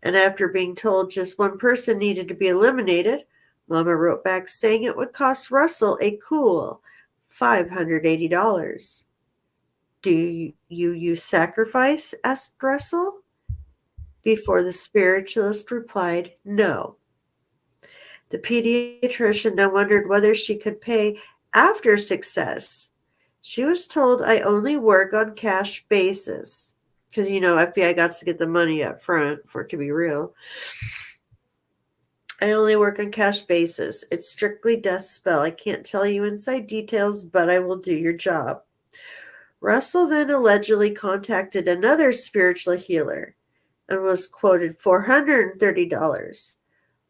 And after being told just one person needed to be eliminated, Mama wrote back saying it would cost Russell a cool $580. "Do you use sacrifice?" asked Russell. Before the spiritualist replied, "No." The pediatrician then wondered whether she could pay after success. She was told, "I only work on cash basis." Because, FBI got to get the money up front for it to be real. "I only work on cash basis. It's strictly death spell. I can't tell you inside details, but I will do your job." Russell then allegedly contacted another spiritual healer and was quoted $430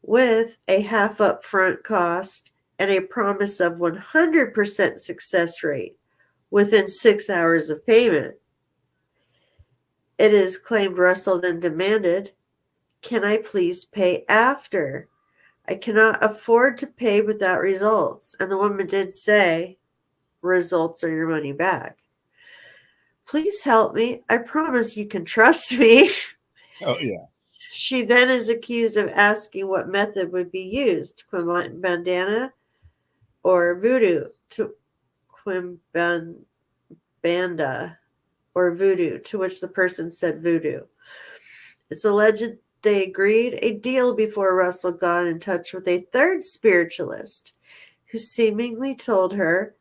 with a half upfront cost and a promise of 100% success rate within 6 hours of payment. It is claimed Russell then demanded, "Can I please pay after? I cannot afford to pay without results." And the woman did say, "Results or your money back. Please help me. I promise you can trust me." Oh yeah. She then is accused of asking what method would be used, Quimbandana or voodoo, to Quimbanda or voodoo, to which the person said voodoo. It's alleged they agreed a deal before Russell got in touch with a third spiritualist who seemingly told her,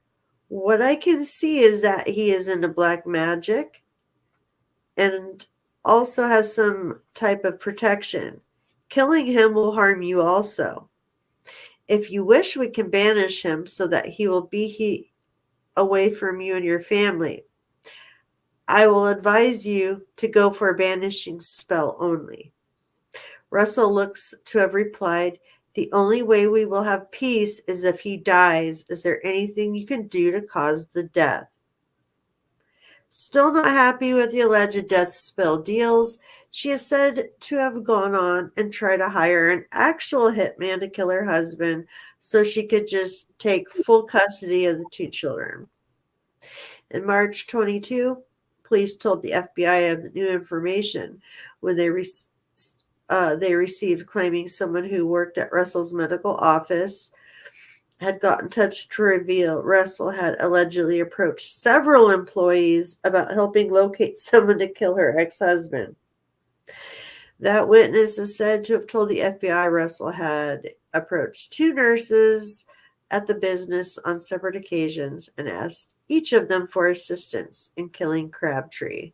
"What I can see is that he is into black magic and also has some type of protection. Killing him will harm you also. If you wish, we can banish him so that he will be away from you and your family. I will advise you to go for a banishing spell only." Russell looks to have replied, "The only way we will have peace is if he dies. Is there anything you can do to cause the death?" Still not happy with the alleged death spell deals, she is said to have gone on and tried to hire an actual hitman to kill her husband so she could just take full custody of the 2 children. In March 22, police told the FBI of the new information when they received, claiming someone who worked at Russell's medical office had got in touch to reveal Russell had allegedly approached several employees about helping locate someone to kill her ex-husband. That witness is said to have told the FBI Russell had approached 2 nurses at the business on separate occasions and asked each of them for assistance in killing Crabtree.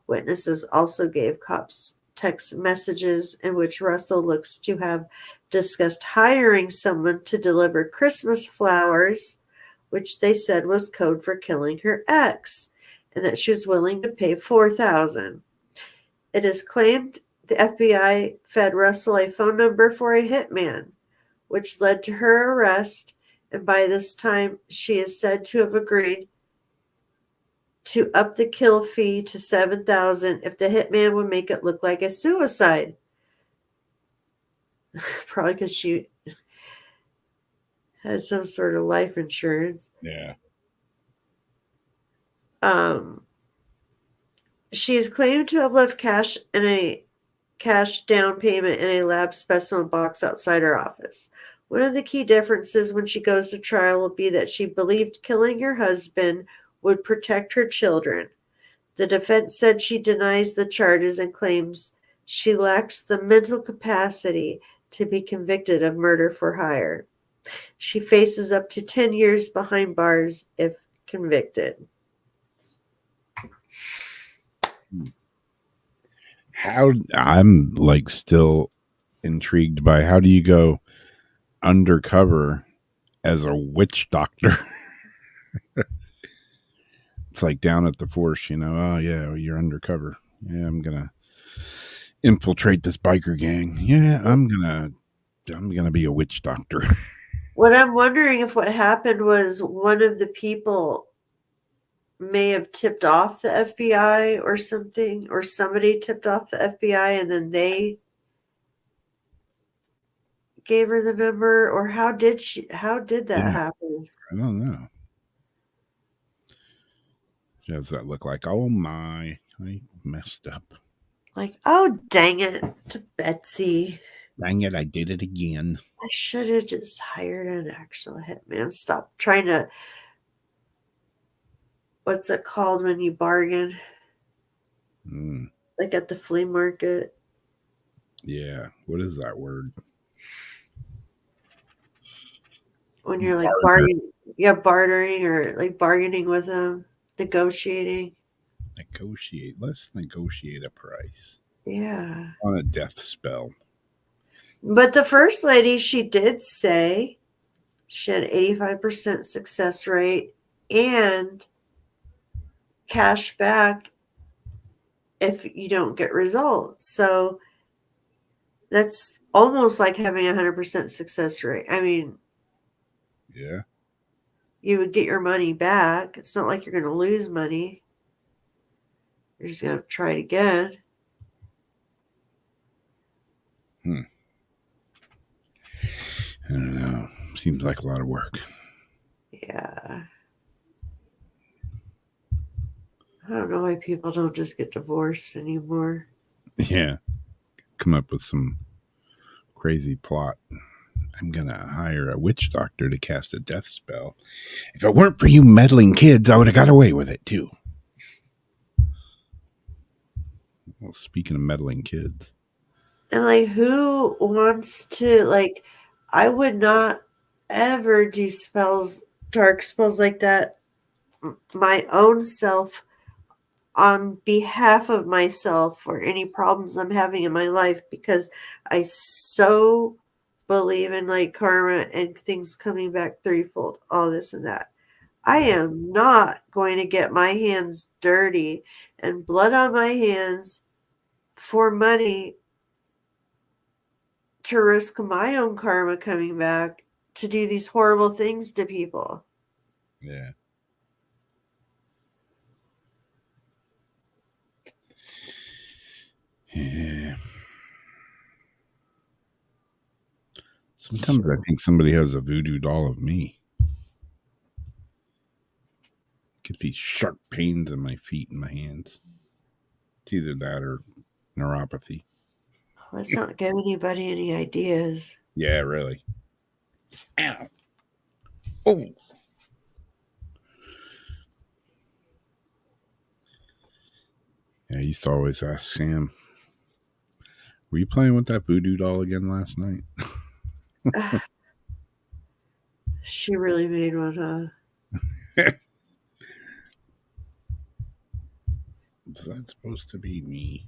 Witnesses also gave cops text messages in which Russell looks to have discussed hiring someone to deliver Christmas flowers, which they said was code for killing her ex, and that she was willing to pay $4,000. It is claimed the FBI fed Russell a phone number for a hitman, which led to her arrest, and by this time she is said to have agreed to up the kill fee to $7,000 if the hitman would make it look like a suicide. Probably because she has some sort of life insurance. Yeah. She is claimed to have left cash down payment in a lab specimen box outside her office. One of the key differences when she goes to trial will be that she believed killing her husband would protect her children. The defense said she denies the charges and claims she lacks the mental capacity to be convicted of murder for hire. She faces up to 10 years behind bars if convicted. How I'm like still intrigued by how do you go undercover as a witch doctor? It's like down at the force, oh yeah, you're undercover. Yeah, I'm gonna infiltrate this biker gang. Yeah, I'm gonna be a witch doctor. What I'm wondering if what happened was one of the people may have tipped off the FBI or something, or somebody tipped off the FBI and then they gave her the number, or how did that happen? I don't know. Does that look like, oh my, I messed up. Like, oh dang it, to Betsy. Dang it, I did it again. I should have just hired an actual hitman. Stop trying to, what's it called when you bargain? Like at the flea market. Yeah, what is that word? When you're like bargaining, bartering or like bargaining with them, negotiating. Let's negotiate a price. Yeah. On a death spell. But the first lady, she did say she had 85% success rate and cash back if you don't get results. So that's almost like having 100% success rate. I mean, Yeah. You would get your money back. It's not like you're going to lose money. You're just going to try it again. I don't know. Seems like a lot of work. Yeah. I don't know why people don't just get divorced anymore. Yeah. Come up with some crazy plot. I'm going to hire a witch doctor to cast a death spell. If it weren't for you meddling kids, I would have got away with it, too. Well, speaking of meddling kids. And, like, who wants to, like, I would not ever do spells, dark spells like that, my own self, on behalf of myself or any problems I'm having in my life, because I so believe in, like, karma and things coming back threefold, all this and that. I am not going to get my hands dirty and blood on my hands for money to risk my own karma coming back to do these horrible things to people. Yeah. Yeah. Sometimes I think somebody has a voodoo doll of me. Get these sharp pains in my feet and my hands. It's either that or neuropathy. Let's not give anybody any ideas. Yeah, really. Ow. Oh. Yeah, I used to always ask Sam, were you playing with that voodoo doll again last night? She really made one, huh? Is that supposed to be me?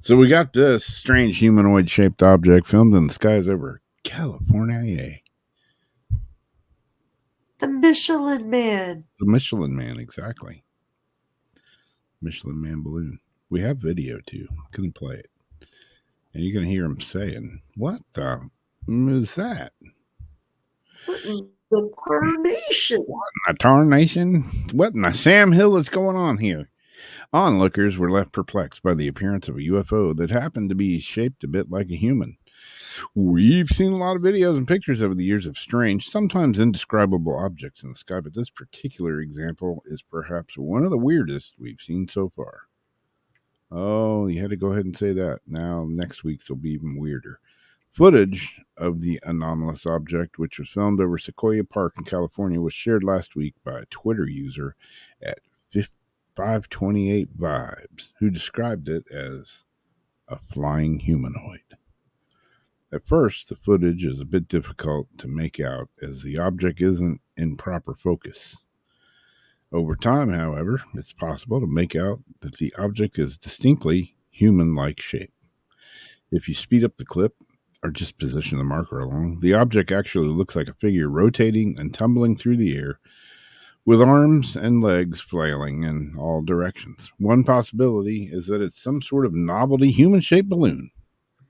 So we got this strange humanoid shaped object filmed in the skies over California. The Michelin Man. The Michelin Man, exactly. Michelin Man balloon. We have video too. Couldn't play it. And you're going to hear him saying, what the is that? What in the tarnation? What in the tarnation? What in the Sam Hill is going on here? Onlookers were left perplexed by the appearance of a UFO that happened to be shaped a bit like a human. We've seen a lot of videos and pictures over the years of strange, sometimes indescribable objects in the sky, but this particular example is perhaps one of the weirdest we've seen so far. Oh, you had to go ahead and say that. Now, next week's will be even weirder. Footage of the anomalous object, which was filmed over Sequoia Park in California, was shared last week by a Twitter user at 528 Vibes, who described it as a flying humanoid. At first, the footage is a bit difficult to make out as the object isn't in proper focus. Over time, however, it's possible to make out that the object is distinctly human-like shape. If you speed up the clip or just position the marker along, the object actually looks like a figure rotating and tumbling through the air with arms and legs flailing in all directions. One possibility is that it's some sort of novelty human-shaped balloon.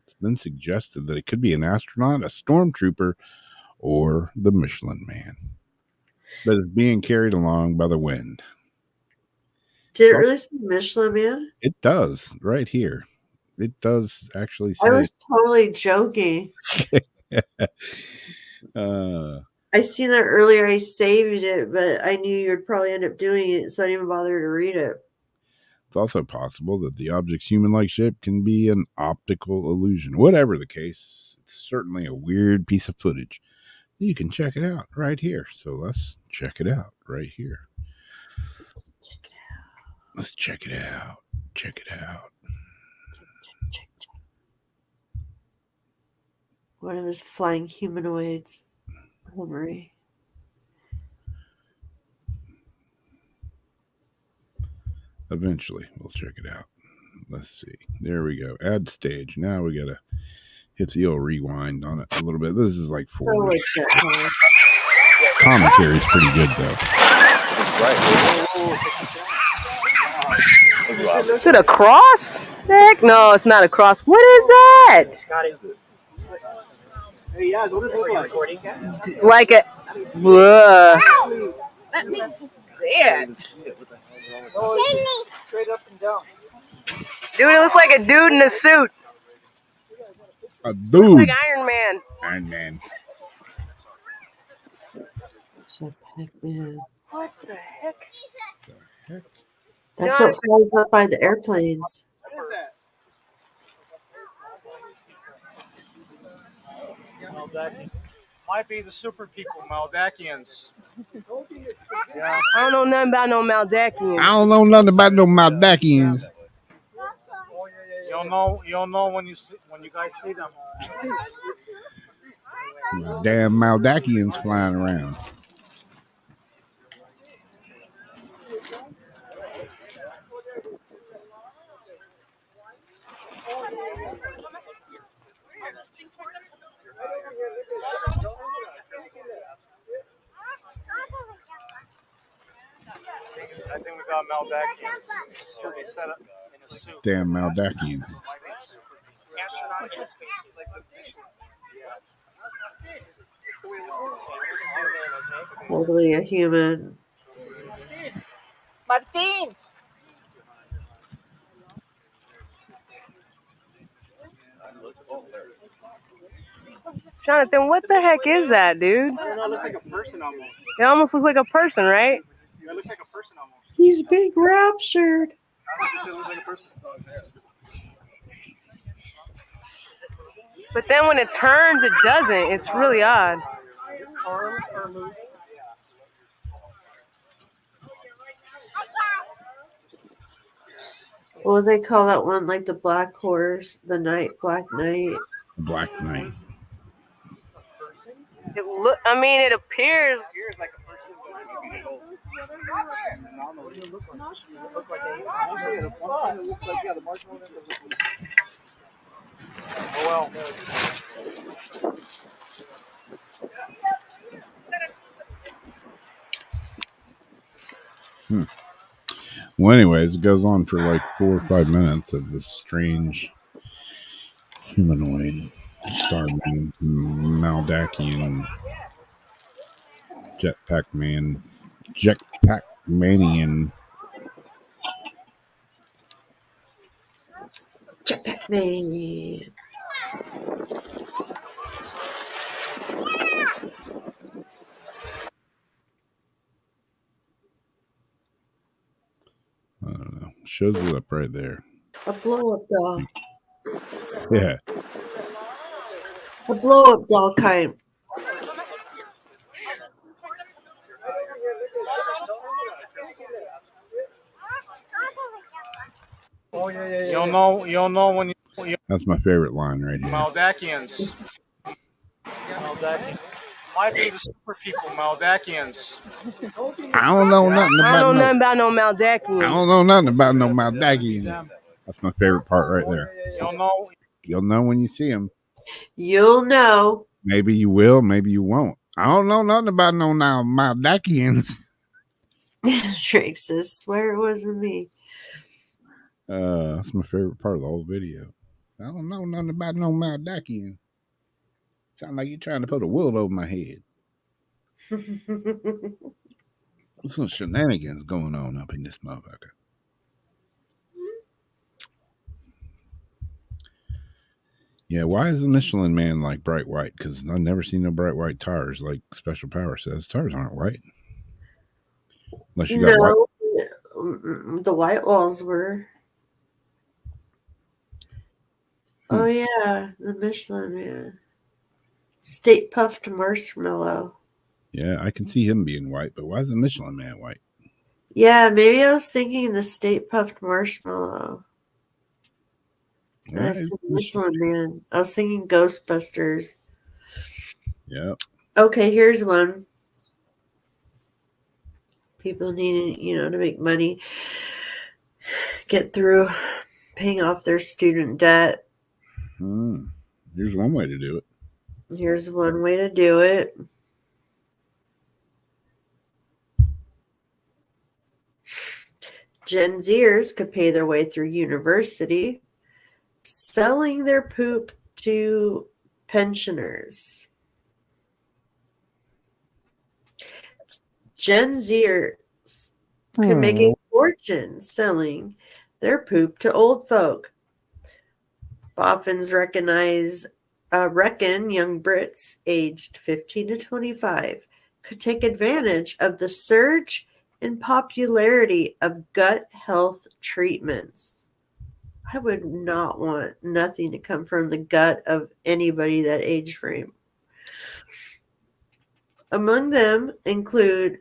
It's been suggested that it could be an astronaut, a stormtrooper, or the Michelin Man that is being carried along by the wind. Did it really say Michelin Man? It does, right here. It does actually say. I was totally joking. I seen that earlier. I saved it, but I knew you would probably end up doing it, so I didn't even bother to read it. It's also possible that the object's human-like shape can be an optical illusion. Whatever the case, it's certainly a weird piece of footage. You can check it out right here. So let's check it out right here. Let's check it out. Check it out. One of his flying humanoids. Memory. Eventually, we'll check it out. Let's see. There we go. Add stage. Now we gotta hit the old rewind on it a little bit. This is like 4 minutes. Commentary is pretty good though. Is it a cross? Heck no, it's not a cross. What is that? Like Blah. Let me see it. Straight up and down. Dude, it looks like a dude in a suit. A Looks dude. like Iron Man. Iron Man. Jetpack man. What the heck? That's John, what flies up by the airplanes. Maldakians. Might be the super people, Maldakians. Yeah. I don't know nothing about no Maldakians. I don't know nothing about no Maldakians. You'll know when you guys see them. Damn Maldakians flying around. I think we got Maldakians. They set up in a suit. Damn Maldakians. Totally a human. Martin. Jonathan, what the heck is that, dude? It looks like a person almost. It almost looks like a person, right? It looks like a person almost. He's big raptured. It looks like a person. But then when it turns, it doesn't. It's really odd. Arms are moving. What do they call that one? Like the black horse, the Black Knight. Black Knight. It appears. Like a person, but it's old. Oh well. Well, anyways, it goes on for like 4 or 5 minutes of this strange humanoid starving Maldakian jetpack manian. Jetpack man. I don't know. Shows it up right there. A blow up doll. Yeah. A blow up doll kind. Oh yeah. You'll know when you. That's my favorite line right here. Maldakians. Maldakians. Might be the super people, Maldakians. I don't know nothing I don't know nothing about about no Maldakians. I don't know nothing about no Maldakians. That's my favorite part right there. You'll know when you see them. You'll know. Maybe you will, maybe you won't. I don't know nothing about no now Maldakians. Drake says, swear it wasn't me. That's my favorite part of the whole video. I don't know nothing about no Maldakian. Sound like you're trying to put a wool over my head. There's some shenanigans going on up in this motherfucker. Yeah, why is the Michelin Man like bright white? Because I've never seen no bright white tires like Special Power says. Tires aren't white. Unless you got white. The white walls were. Oh yeah, the Michelin Man. State puffed marshmallow. Yeah, I can see him being white, but why is the Michelin Man white? Yeah, maybe I was thinking the state puffed marshmallow. Yeah, Michelin Man. I was thinking Ghostbusters. Yep. Okay, here's one. People need, to make money, get through paying off their student debt. Here's one way to do it. Here's one way to do it. Gen Zers could pay their way through university selling their poop to pensioners. Gen Zers could make a fortune selling their poop to old folk. Boffins reckon young Brits aged 15 to 25 could take advantage of the surge in popularity of gut health treatments. I would not want nothing to come from the gut of anybody that age frame. Among them include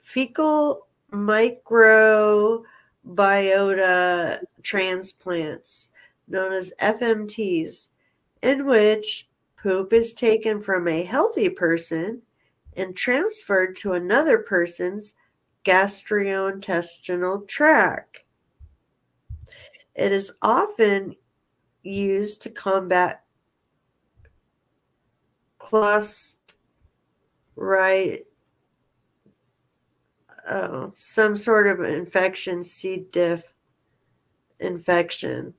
fecal microbiota transplants, known as FMTs, in which poop is taken from a healthy person and transferred to another person's gastrointestinal tract. It is often used to combat some sort of infection, C. diff infection,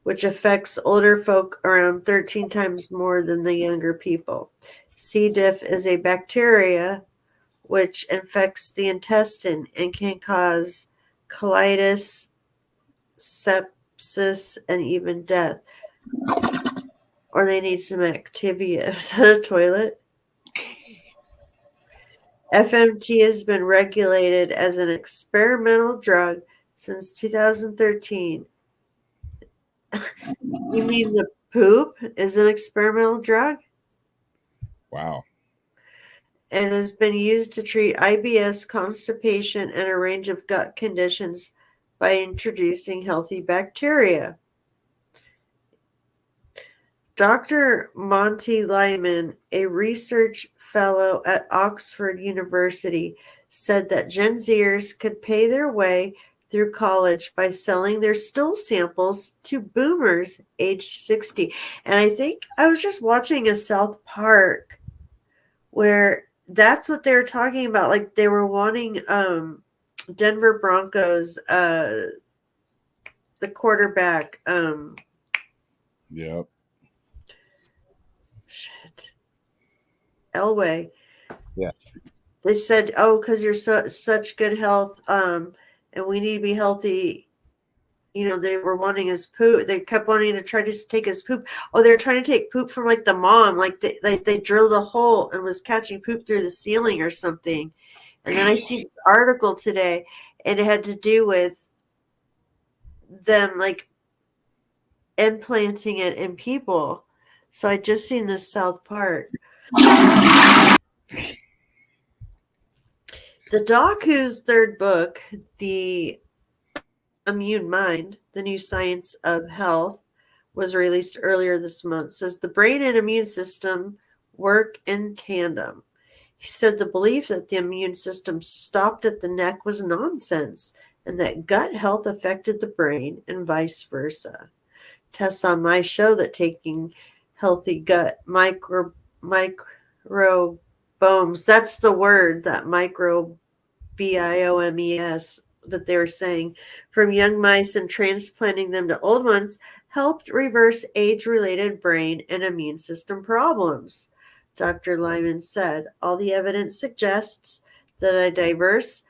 which affects older folk around 13 times more than the younger people. C. diff is a bacteria which infects the intestine and can cause colitis, sepsis, and even death. Or they need some Activia. Is that a toilet? FMT has been regulated as an experimental drug since 2013. You mean the poop is an experimental drug? Wow. And has been used to treat IBS, constipation, and a range of gut conditions by introducing healthy bacteria. Dr. Monty Lyman, a research fellow at Oxford University, said that Gen Zers could pay their way through college by selling their stool samples to boomers aged 60. And I think I was just watching a South Park where that's what they were talking about. Like they were wanting Denver Broncos, the quarterback. Yep. Shit. Elway. Yeah. They said, "Oh, because you're such good health, and we need to be healthy." You know, they were wanting his poop. They kept wanting to try to take his poop. Oh, they were trying to take poop from like the mom. Like they drilled a hole and was catching poop through the ceiling or something. And then I see this article today, and it had to do with them like implanting it in people. So I just seen this South Park. The doc whose third book, The Immune Mind, The New Science of Health, was released earlier this month, says the brain and immune system work in tandem. He said the belief that the immune system stopped at the neck was nonsense and that gut health affected the brain and vice versa. Tests on my show that taking healthy gut microbiomes, that's the word, that BIOMES that they were saying, from young mice and transplanting them to old ones helped reverse age-related brain and immune system problems. Dr. Lyman said, all the evidence suggests that a diverse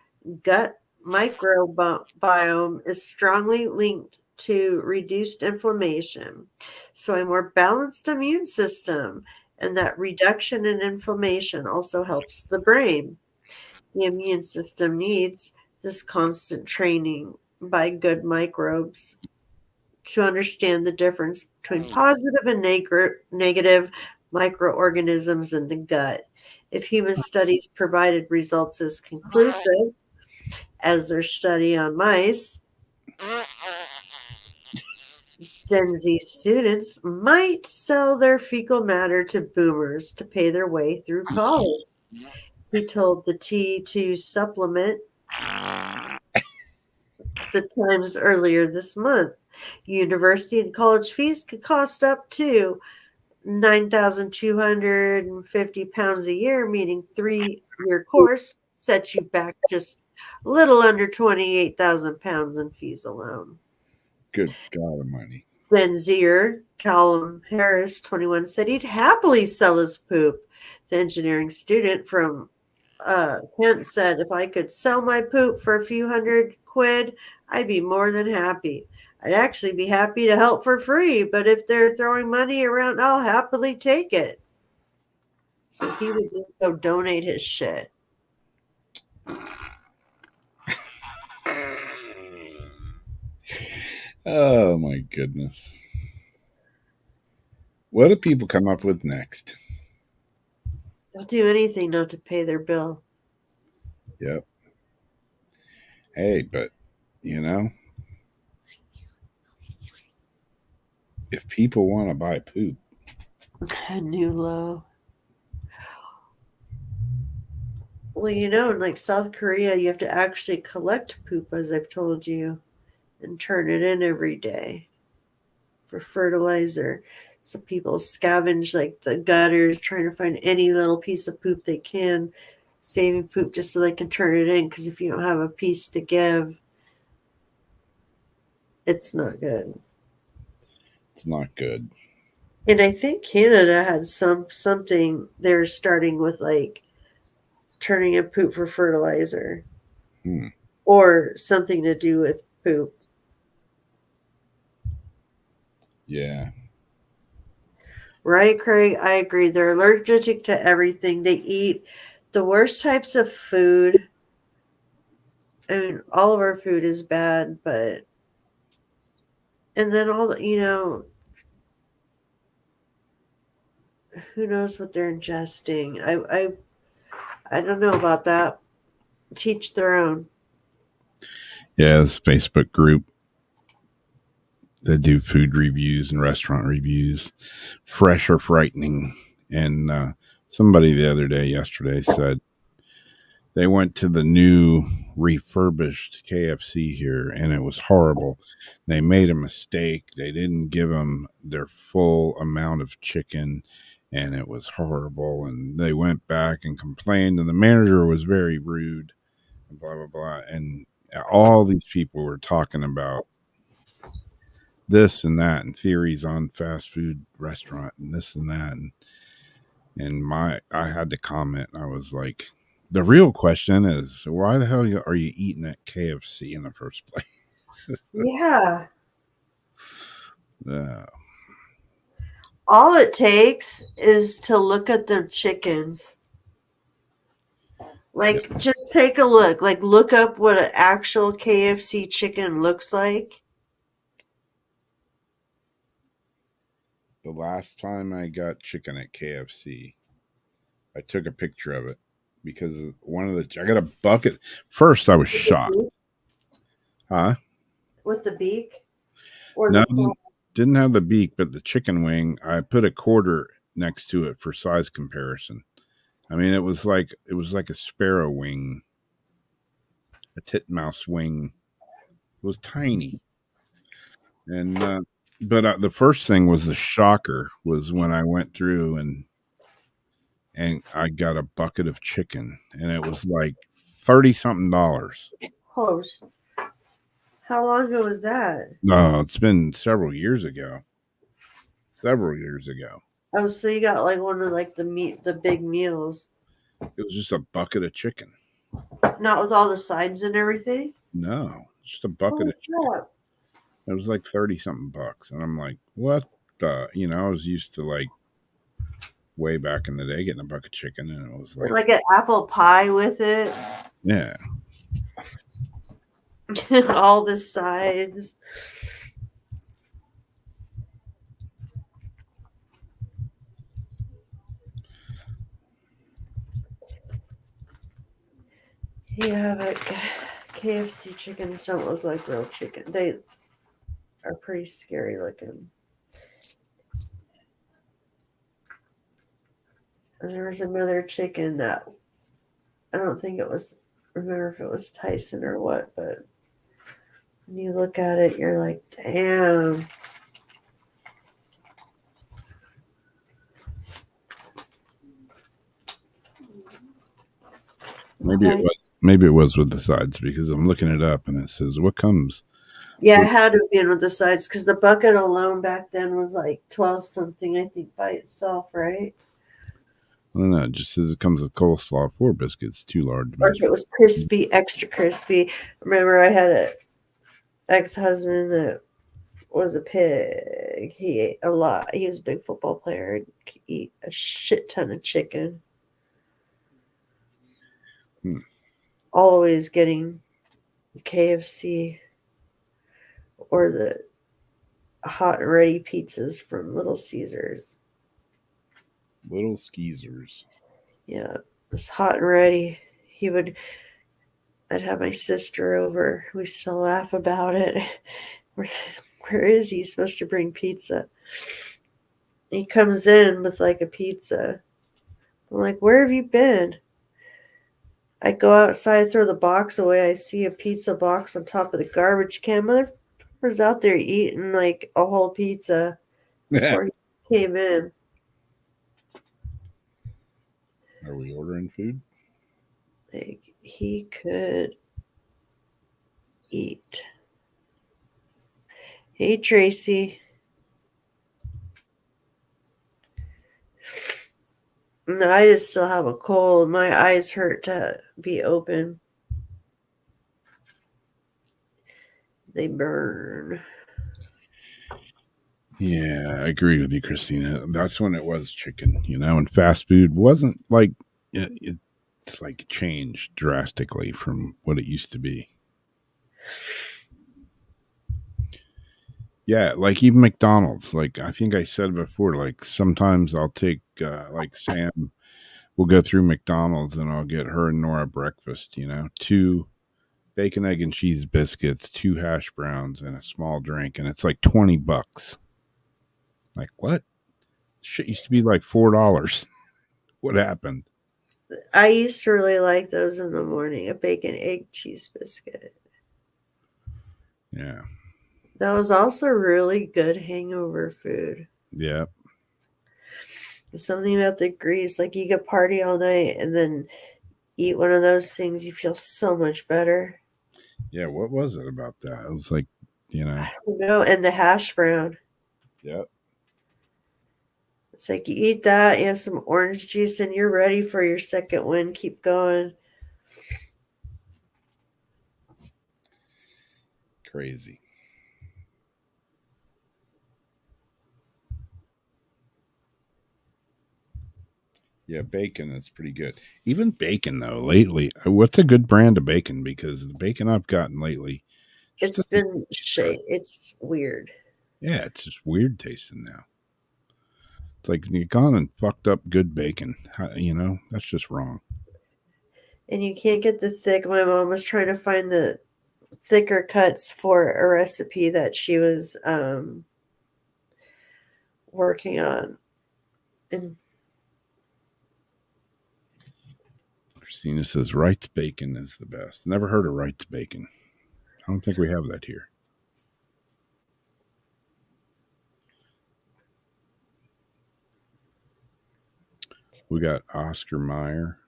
gut microbiome is strongly linked to reduced inflammation, so a more balanced immune system, and that reduction in inflammation also helps the brain. The immune system needs this constant training by good microbes to understand the difference between positive and negative microorganisms in the gut. If human studies provided results as conclusive as their study on mice, Gen Z students might sell their fecal matter to boomers to pay their way through college. He told the T2 supplement the Times earlier this month. University and college fees could cost up to £9,250 a year, meaning 3-year course sets you back just a little under £28,000 in fees alone. Good God Almighty. Gen Zer, Callum Harris, 21, said he'd happily sell his poop. The engineering student from Kent said, if I could sell my poop for a few £100, I'd be more than happy. I'd actually be happy to help for free, but if they're throwing money around, I'll happily take it. So he would just go donate his shit. Oh my goodness. What do people come up with next? They'll do anything not to pay their bill. Yep. Hey, but you know, if people want to buy poop, A new low. Well, you know, in like South Korea, you have to actually collect poop, as I've told you, and turn it in every day for fertilizer. So people scavenge like the gutters, trying to find any little piece of poop they can, saving poop just so they can turn it in. Because if you don't have a piece to give, it's not good. it's not good. And I think Canada had something they're starting with, like turning in poop for fertilizer, or something to do with poop. Yeah. Right, Craig? I agree. They're allergic to everything. They eat the worst types of food. I mean, all of our food is bad, but and then all the, who knows what they're ingesting. I don't know about that. Teach their own. Yeah, this Facebook group that do food reviews and restaurant reviews, fresh or frightening. And somebody the other day, yesterday, said they went to the new refurbished KFC here and it was horrible. They made a mistake. They didn't give them their full amount of chicken and it was horrible. And they went back and complained and the manager was very rude and blah, blah, blah. And all these people were talking about this and that and theories on fast food restaurant and this and that. And I had to comment. I was like, the real question is, why the hell are you eating at KFC in the first place? Yeah. Uh, All it takes is to look at the chickens. Like, just take a look. Like, look up what an actual KFC chicken looks like. the last time I got chicken at KFC, I took a picture of it because I got a bucket. First, I was shocked. Huh? With the beak? Or No, the didn't have the beak, but the chicken wing, I put a quarter next to it for size comparison. I mean, it was like a sparrow wing, a titmouse wing. It was tiny. And but the first thing was the shocker was when I went through and I got a bucket of chicken and it was like $30-something. host. How long ago was that? No, it's been several years ago. Oh, so you got like one of like the big meals. It was just a bucket of chicken. Not with all the sides and everything? No, just a bucket of chicken. Crap. It was like $30-something. And I'm like, what the? I was used to like way back in the day getting a bucket of chicken and it was Like an apple pie with it. Yeah. All the sides. Yeah, but KFC chickens don't look like real chicken. They are pretty scary looking. And there was another chicken that I don't think it was, remember if it was Tyson or what, but when you look at it, you're like, damn. Maybe it was with the sides because I'm looking it up and it says what comes. Yeah, it had to have been with the sides because the bucket alone back then was like 12 something, I think, by itself, right? I don't know. It just says it comes with coleslaw, 4 biscuits, 2 large Or meals. if it was crispy, extra crispy. Remember, I had a ex-husband that was a pig. He ate a lot. He was a big football player and could eat a shit ton of chicken. Always getting KFC or the hot and ready pizzas from Little Caesars. Little Skeezers. Yeah, it was hot and ready. I'd have my sister over. We still laugh about it. Where is he? He's supposed to bring pizza. He comes in with like a pizza. I'm like, where have you been? I go outside, throw the box away. I see a pizza box on top of the garbage can. Motherfucker's out there eating like a whole pizza before he came in. Are we ordering food? Like, he could eat. Hey, Tracy. No, I just still have a cold. My eyes hurt to be open. They burn. Yeah, I agree with you, Christina. That's when it was chicken, and fast food wasn't like it's like changed drastically from what it used to be. Yeah, like even McDonald's. Like I think I said before, like sometimes I'll take like Sam will go through McDonald's and I'll get her and Nora breakfast, 2 bacon, egg, and cheese biscuits, 2 hash browns, and a small drink, and it's like $20. Like what? Shit used to be like $4. What happened? I used to really like those in the morning, a bacon, egg, cheese biscuit. Yeah. That was also really good hangover food. Yeah. Something about the grease, like you could party all night and then eat one of those things, you feel so much better. Yeah, what was it about that? It was like, I don't know. And the hash brown. Yep. It's like you eat that, you have some orange juice, and you're ready for your second win. Keep going. Crazy. Yeah, bacon is pretty good. Even bacon though, lately, what's a good brand of bacon? Because the bacon I've gotten lately, It's been shit. It's weird. Yeah, it's just weird tasting now. It's like you gone and fucked up good bacon. That's just wrong. And you can't get the thick. My mom was trying to find the thicker cuts for a recipe that she was working on. And Christina says Wright's bacon is the best. Never heard of Wright's bacon. I don't think we have that here. We got Oscar Mayer,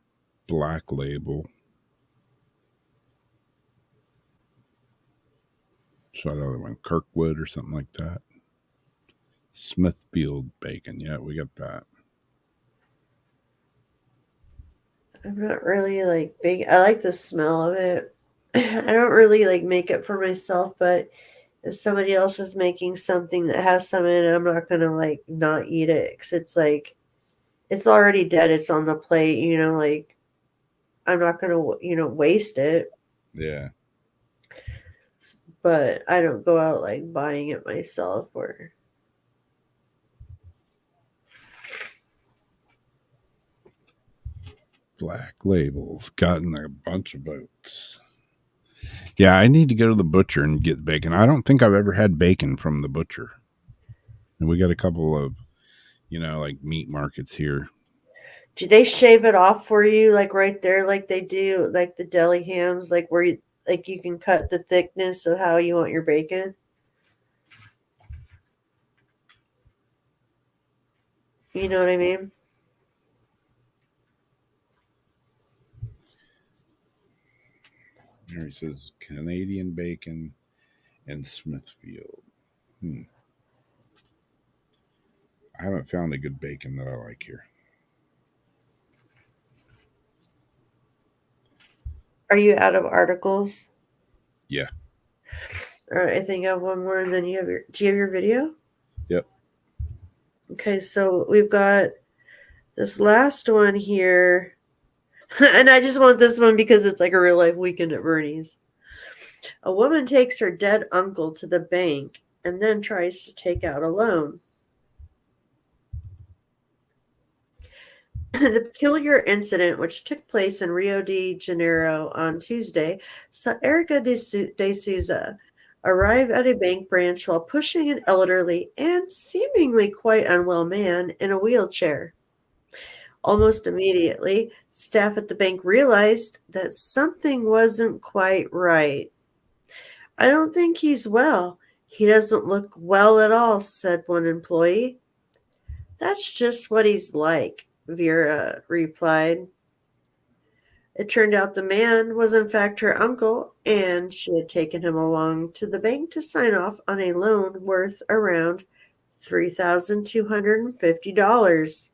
Black Label. What's that other one? Kirkwood or something like that. Smithfield bacon. Yeah, we got that. I'm not really like big. I like the smell of it. I don't really like make it for myself, but if somebody else is making something that has some in it, I'm not gonna like not eat it because it's like it's already dead. It's on the plate, like I'm not gonna waste it. Yeah. But I don't go out like buying it myself or. Black Label's gotten a bunch of votes. Yeah, I need to go to the butcher and get bacon. I don't think I've ever had bacon from the butcher. And we got a couple of, like meat markets here. Do they shave it off for you, like right there, like they do, like the deli hams, like where you can cut the thickness of how you want your bacon? You know what I mean? Here he says Canadian bacon and Smithfield. I haven't found a good bacon that I like here. Are you out of articles? Yeah. All right, I think I have one more, and then do you have your video? Yep. Okay, so we've got this last one here. And I just want this one because it's like a real life weekend at Bernie's. A woman takes her dead uncle to the bank and then tries to take out a loan. The peculiar incident, which took place in Rio de Janeiro on Tuesday, saw Erica de Souza arrive at a bank branch while pushing an elderly and seemingly quite unwell man in a wheelchair. Almost immediately, staff at the bank realized that something wasn't quite right. I don't think he's well. He doesn't look well at all, said one employee. That's just what he's like, Vera replied. It turned out the man was in fact her uncle, and she had taken him along to the bank to sign off on a loan worth around $3,250.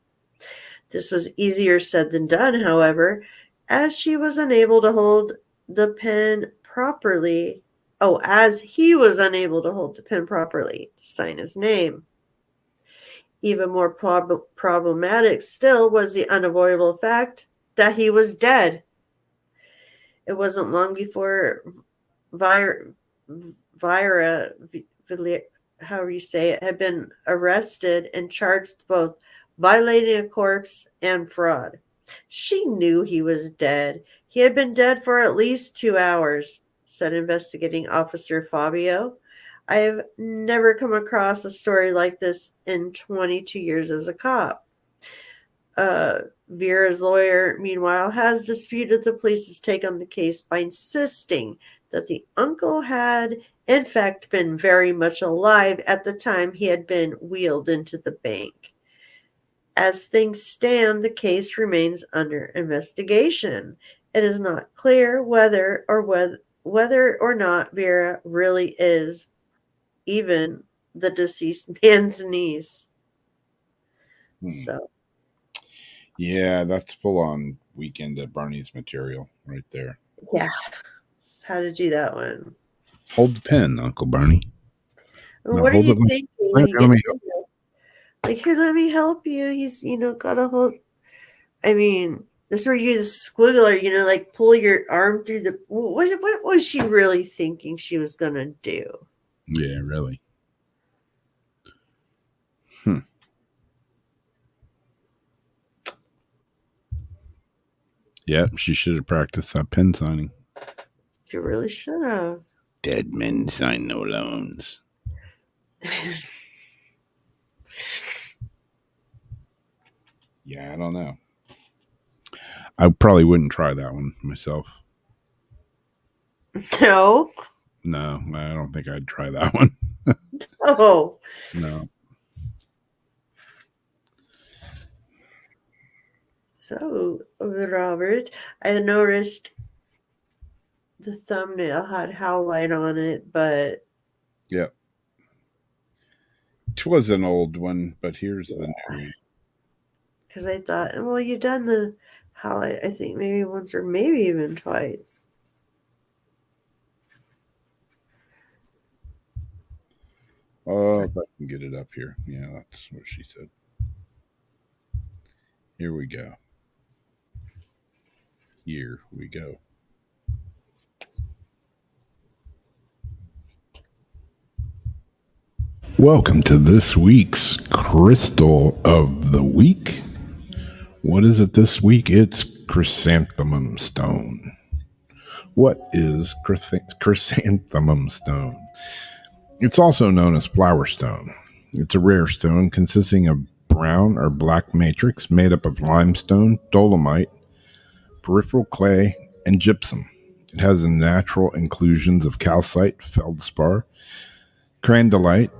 This was easier said than done, however, as she was unable to hold the pen properly. As he was unable to hold the pen properly to sign his name. Even more problematic still was the unavoidable fact that he was dead. It wasn't long before Vira, however you say it, had been arrested and charged both violating a corpse and fraud. She knew he was dead. He had been dead for at least 2 hours, said investigating officer Fabio. I have never come across a story like this in 22 years as a cop. Vera's lawyer, meanwhile, has disputed the police's take on the case by insisting that the uncle had, in fact, been very much alive at the time he had been wheeled into the bank. As things stand, the case remains under investigation. It is not clear whether or not Vera really is even the deceased man's niece. So. Yeah, that's full on weekend at Barney's material right there. Yeah. How to do that one. Hold the pen, Uncle Barney. Well, what are you thinking when you get like, here, let me help you. He's, got a hold. I mean, this is where you use a squiggler, like pull your arm through the. What was she really thinking she was going to do? Yeah, really. Yep, she should have practiced that pen signing. She really should have. Dead men sign no loans. Yeah, I don't know. I probably wouldn't try that one myself. No? No, I don't think I'd try that one. Oh. No. So, Robert, I noticed the thumbnail had Howlite on it, but... Yep. It was an old one, but here's the new one. Because I thought, well, you've done the Howlite, I think, maybe once or maybe even twice. Oh, if I can get it up here. Yeah, that's what she said. Here we go. Here we go. Welcome to this week's Crystal of the Week. What is it this week? It's chrysanthemum stone. What is chrysanthemum stone? It's also known as flower stone. It's a rare stone consisting of brown or black matrix made up of limestone, dolomite, peripheral clay, and gypsum. It has the natural inclusions of calcite, feldspar, crandallite,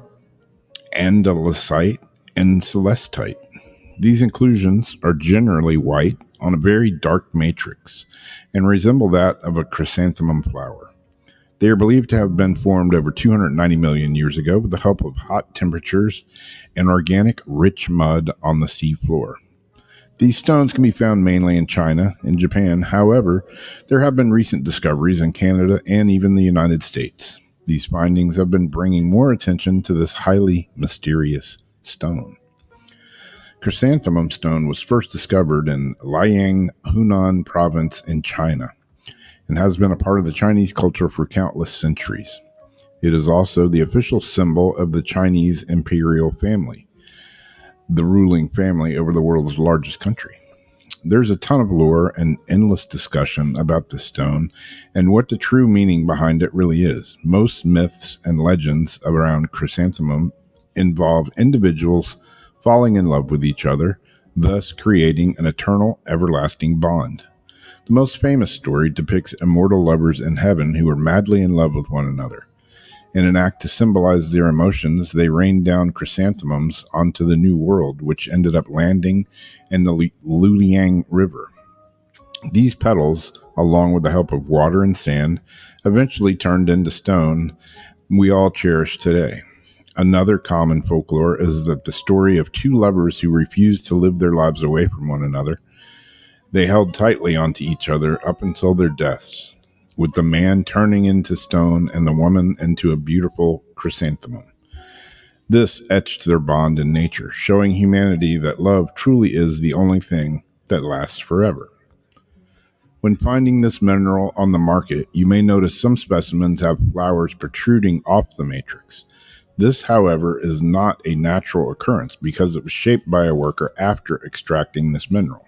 andesite, and celestite. These inclusions are generally white on a very dark matrix and resemble that of a chrysanthemum flower. They are believed to have been formed over 290 million years ago with the help of hot temperatures and organic rich mud on the sea floor. These stones can be found mainly in China and Japan. However, there have been recent discoveries in Canada and even the United States. These findings have been bringing more attention to this highly mysterious stone. Chrysanthemum stone was first discovered in Liang, Hunan province in China and has been a part of the Chinese culture for countless centuries. It is also the official symbol of the Chinese imperial family, the ruling family over the world's largest country. There's a ton of lore and endless discussion about this stone and what the true meaning behind it really is. Most myths and legends around chrysanthemum involve individuals falling in love with each other, thus creating an eternal, everlasting bond. The most famous story depicts immortal lovers in heaven who are madly in love with one another. In an act to symbolize their emotions, they rained down chrysanthemums onto the New World, which ended up landing in the Luliang River. These petals, along with the help of water and sand, eventually turned into stone we all cherish today. Another common folklore is that the story of two lovers who refused to live their lives away from one another. They held tightly onto each other up until their deaths, with the man turning into stone and the woman into a beautiful chrysanthemum. This etched their bond in nature, showing humanity that love truly is the only thing that lasts forever. When finding this mineral on the market, you may notice some specimens have flowers protruding off the matrix. This, however, is not a natural occurrence because it was shaped by a worker after extracting this mineral,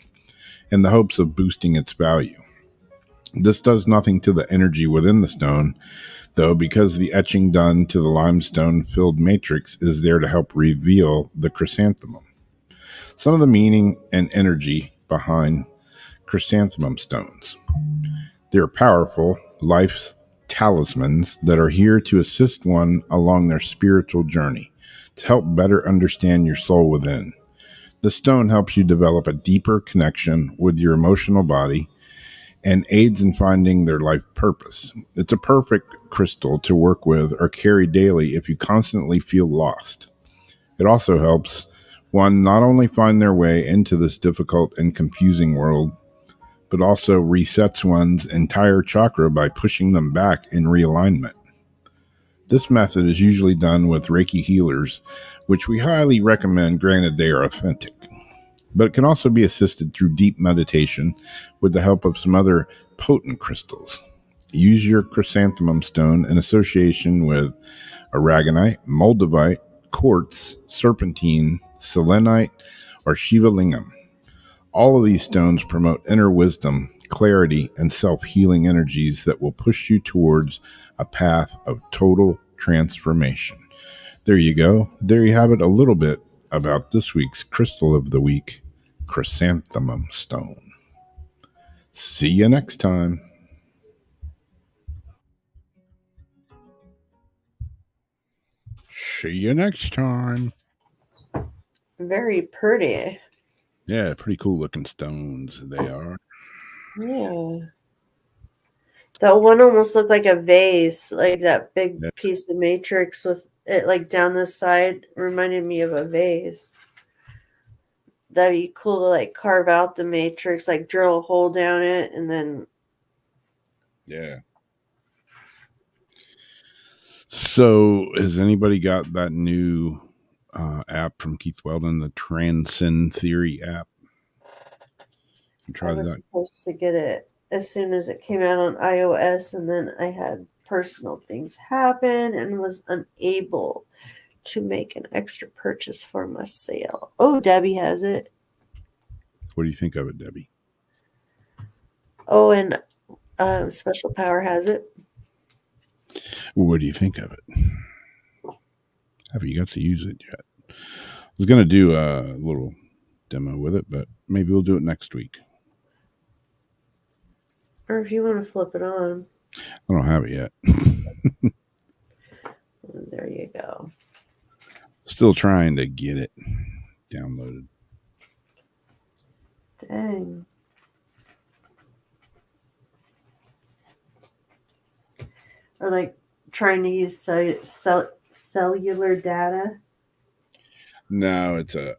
in the hopes of boosting its value. This does nothing to the energy within the stone, though, because the etching done to the limestone-filled matrix is there to help reveal the chrysanthemum. Some of the meaning and energy behind chrysanthemum stones. They are powerful life's talismans that are here to assist one along their spiritual journey, to help better understand your soul within. The stone helps you develop a deeper connection with your emotional body and aids in finding their life purpose. It's a perfect crystal to work with or carry daily if you constantly feel lost. It also helps one not only find their way into this difficult and confusing world, but also resets one's entire chakra by pushing them back in realignment. This method is usually done with Reiki healers, which we highly recommend, granted they are authentic. But it can also be assisted through deep meditation with the help of some other potent crystals. Use your chrysanthemum stone in association with aragonite, moldavite, quartz, serpentine, selenite, or Shiva lingam. All of these stones promote inner wisdom, clarity, and self-healing energies that will push you towards a path of total transformation. There you go. There you have it, a little bit about this week's Crystal of the Week, Chrysanthemum Stone. See you next time. See you next time. Very pretty. Yeah, pretty cool looking stones they are. Yeah. That one almost looked like a vase, like that big piece of matrix with it like down the side reminded me of a vase. That'd be cool to like carve out the matrix, like drill a hole down it and then. Yeah. So has anybody got that new app from Keith Weldon, the Transcend Theory app? I was supposed to get it as soon as it came out on iOS, and then I had personal things happen and was unable to make an extra purchase for my sale. Oh, Debbie has it. What do you think of it, Debbie? Oh, and Special Power has it. Well, what do you think of it? Have you got to use it yet? I was going to do a little demo with it, but maybe we'll do it next week. Or if you want to flip it on. I don't have it yet. There you go. Still trying to get it downloaded. Dang. Or like trying to use cellular data. No, it's a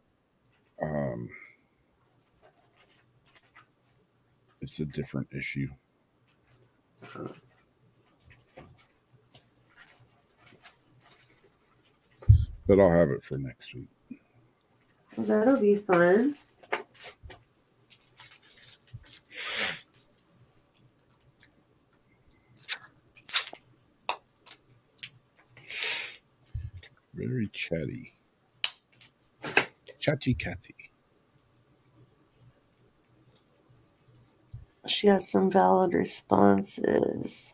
It's a different issue. But I'll have it for next week. Well, that'll be fun. Very chatty. Chatty Cathy. She got some valid responses.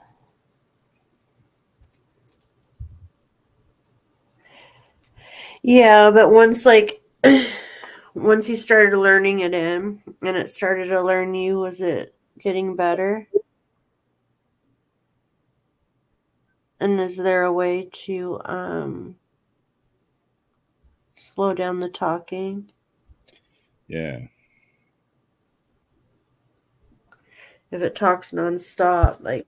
Yeah, but once once he started learning it in and it started to learn you, was it getting better? And is there a way to slow down the talking? Yeah. If it talks nonstop, like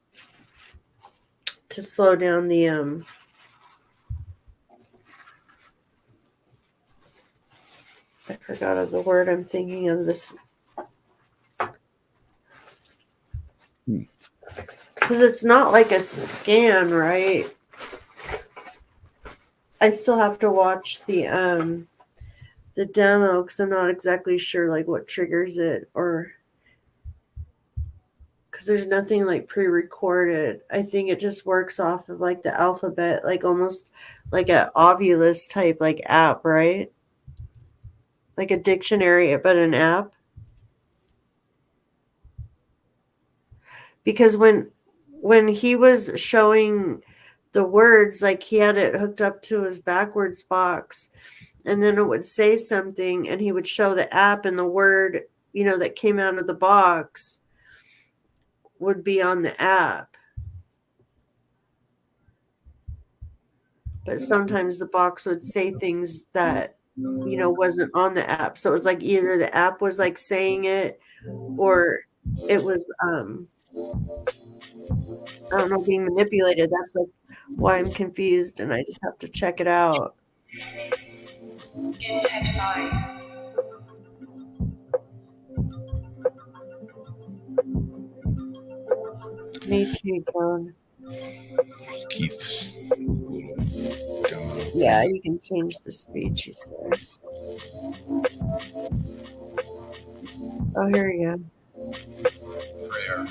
to slow down the I forgot of the word I'm thinking of this. Because it's not like a scan, right? I still have to watch the demo because I'm not exactly sure like what triggers it, or because there's nothing like pre-recorded. I think it just works off of like the alphabet, like almost like a Ovulus type like app, right? Like a dictionary, but an app. Because when he was showing the words, like he had it hooked up to his backwards box, and then it would say something and he would show the app, and the word, that came out of the box would be on the app. But sometimes the box would say things that, wasn't on the app. So it was like either the app was like saying it, or it was, I don't know, being manipulated. That's like why I'm confused, and I just have to check it out. Me too, John. Keith's little demo. Yeah, you can change the speech, you said. Oh, here you go. Prayer.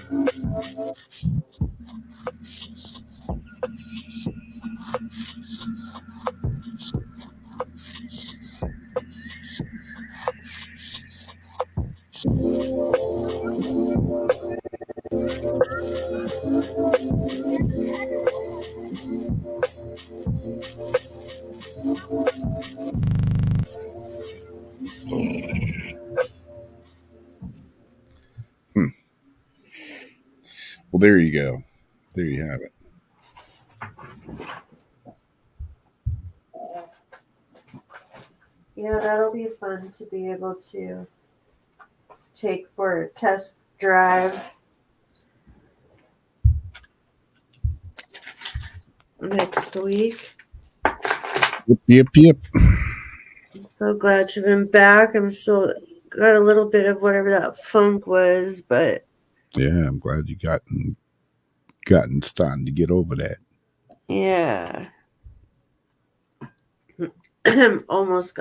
Well, there you go. There you have it. Yeah, that'll be fun to be able to take for a test drive next week. Yep. I'm so glad you've been back. I'm still got a little bit of whatever that funk was, but Yeah, I'm glad you gotten starting to get over that. yeah. almost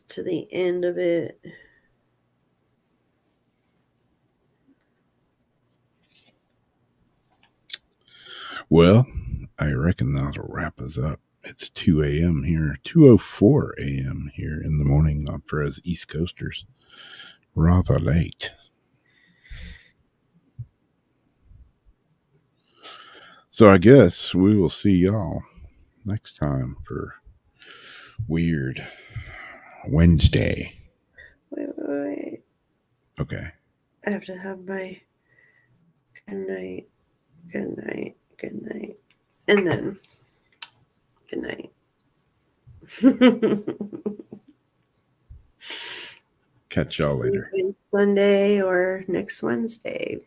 to the end of it. Well, I reckon that'll wrap us up. It's 2 a.m. here, 2:04 a.m. here in the morning for us East Coasters. Rather late. So I guess we will see y'all next time for Weird Wednesday. Wait. Okay. I have to have my good night, and then good night. Catch y'all later. Sunday or next Wednesday.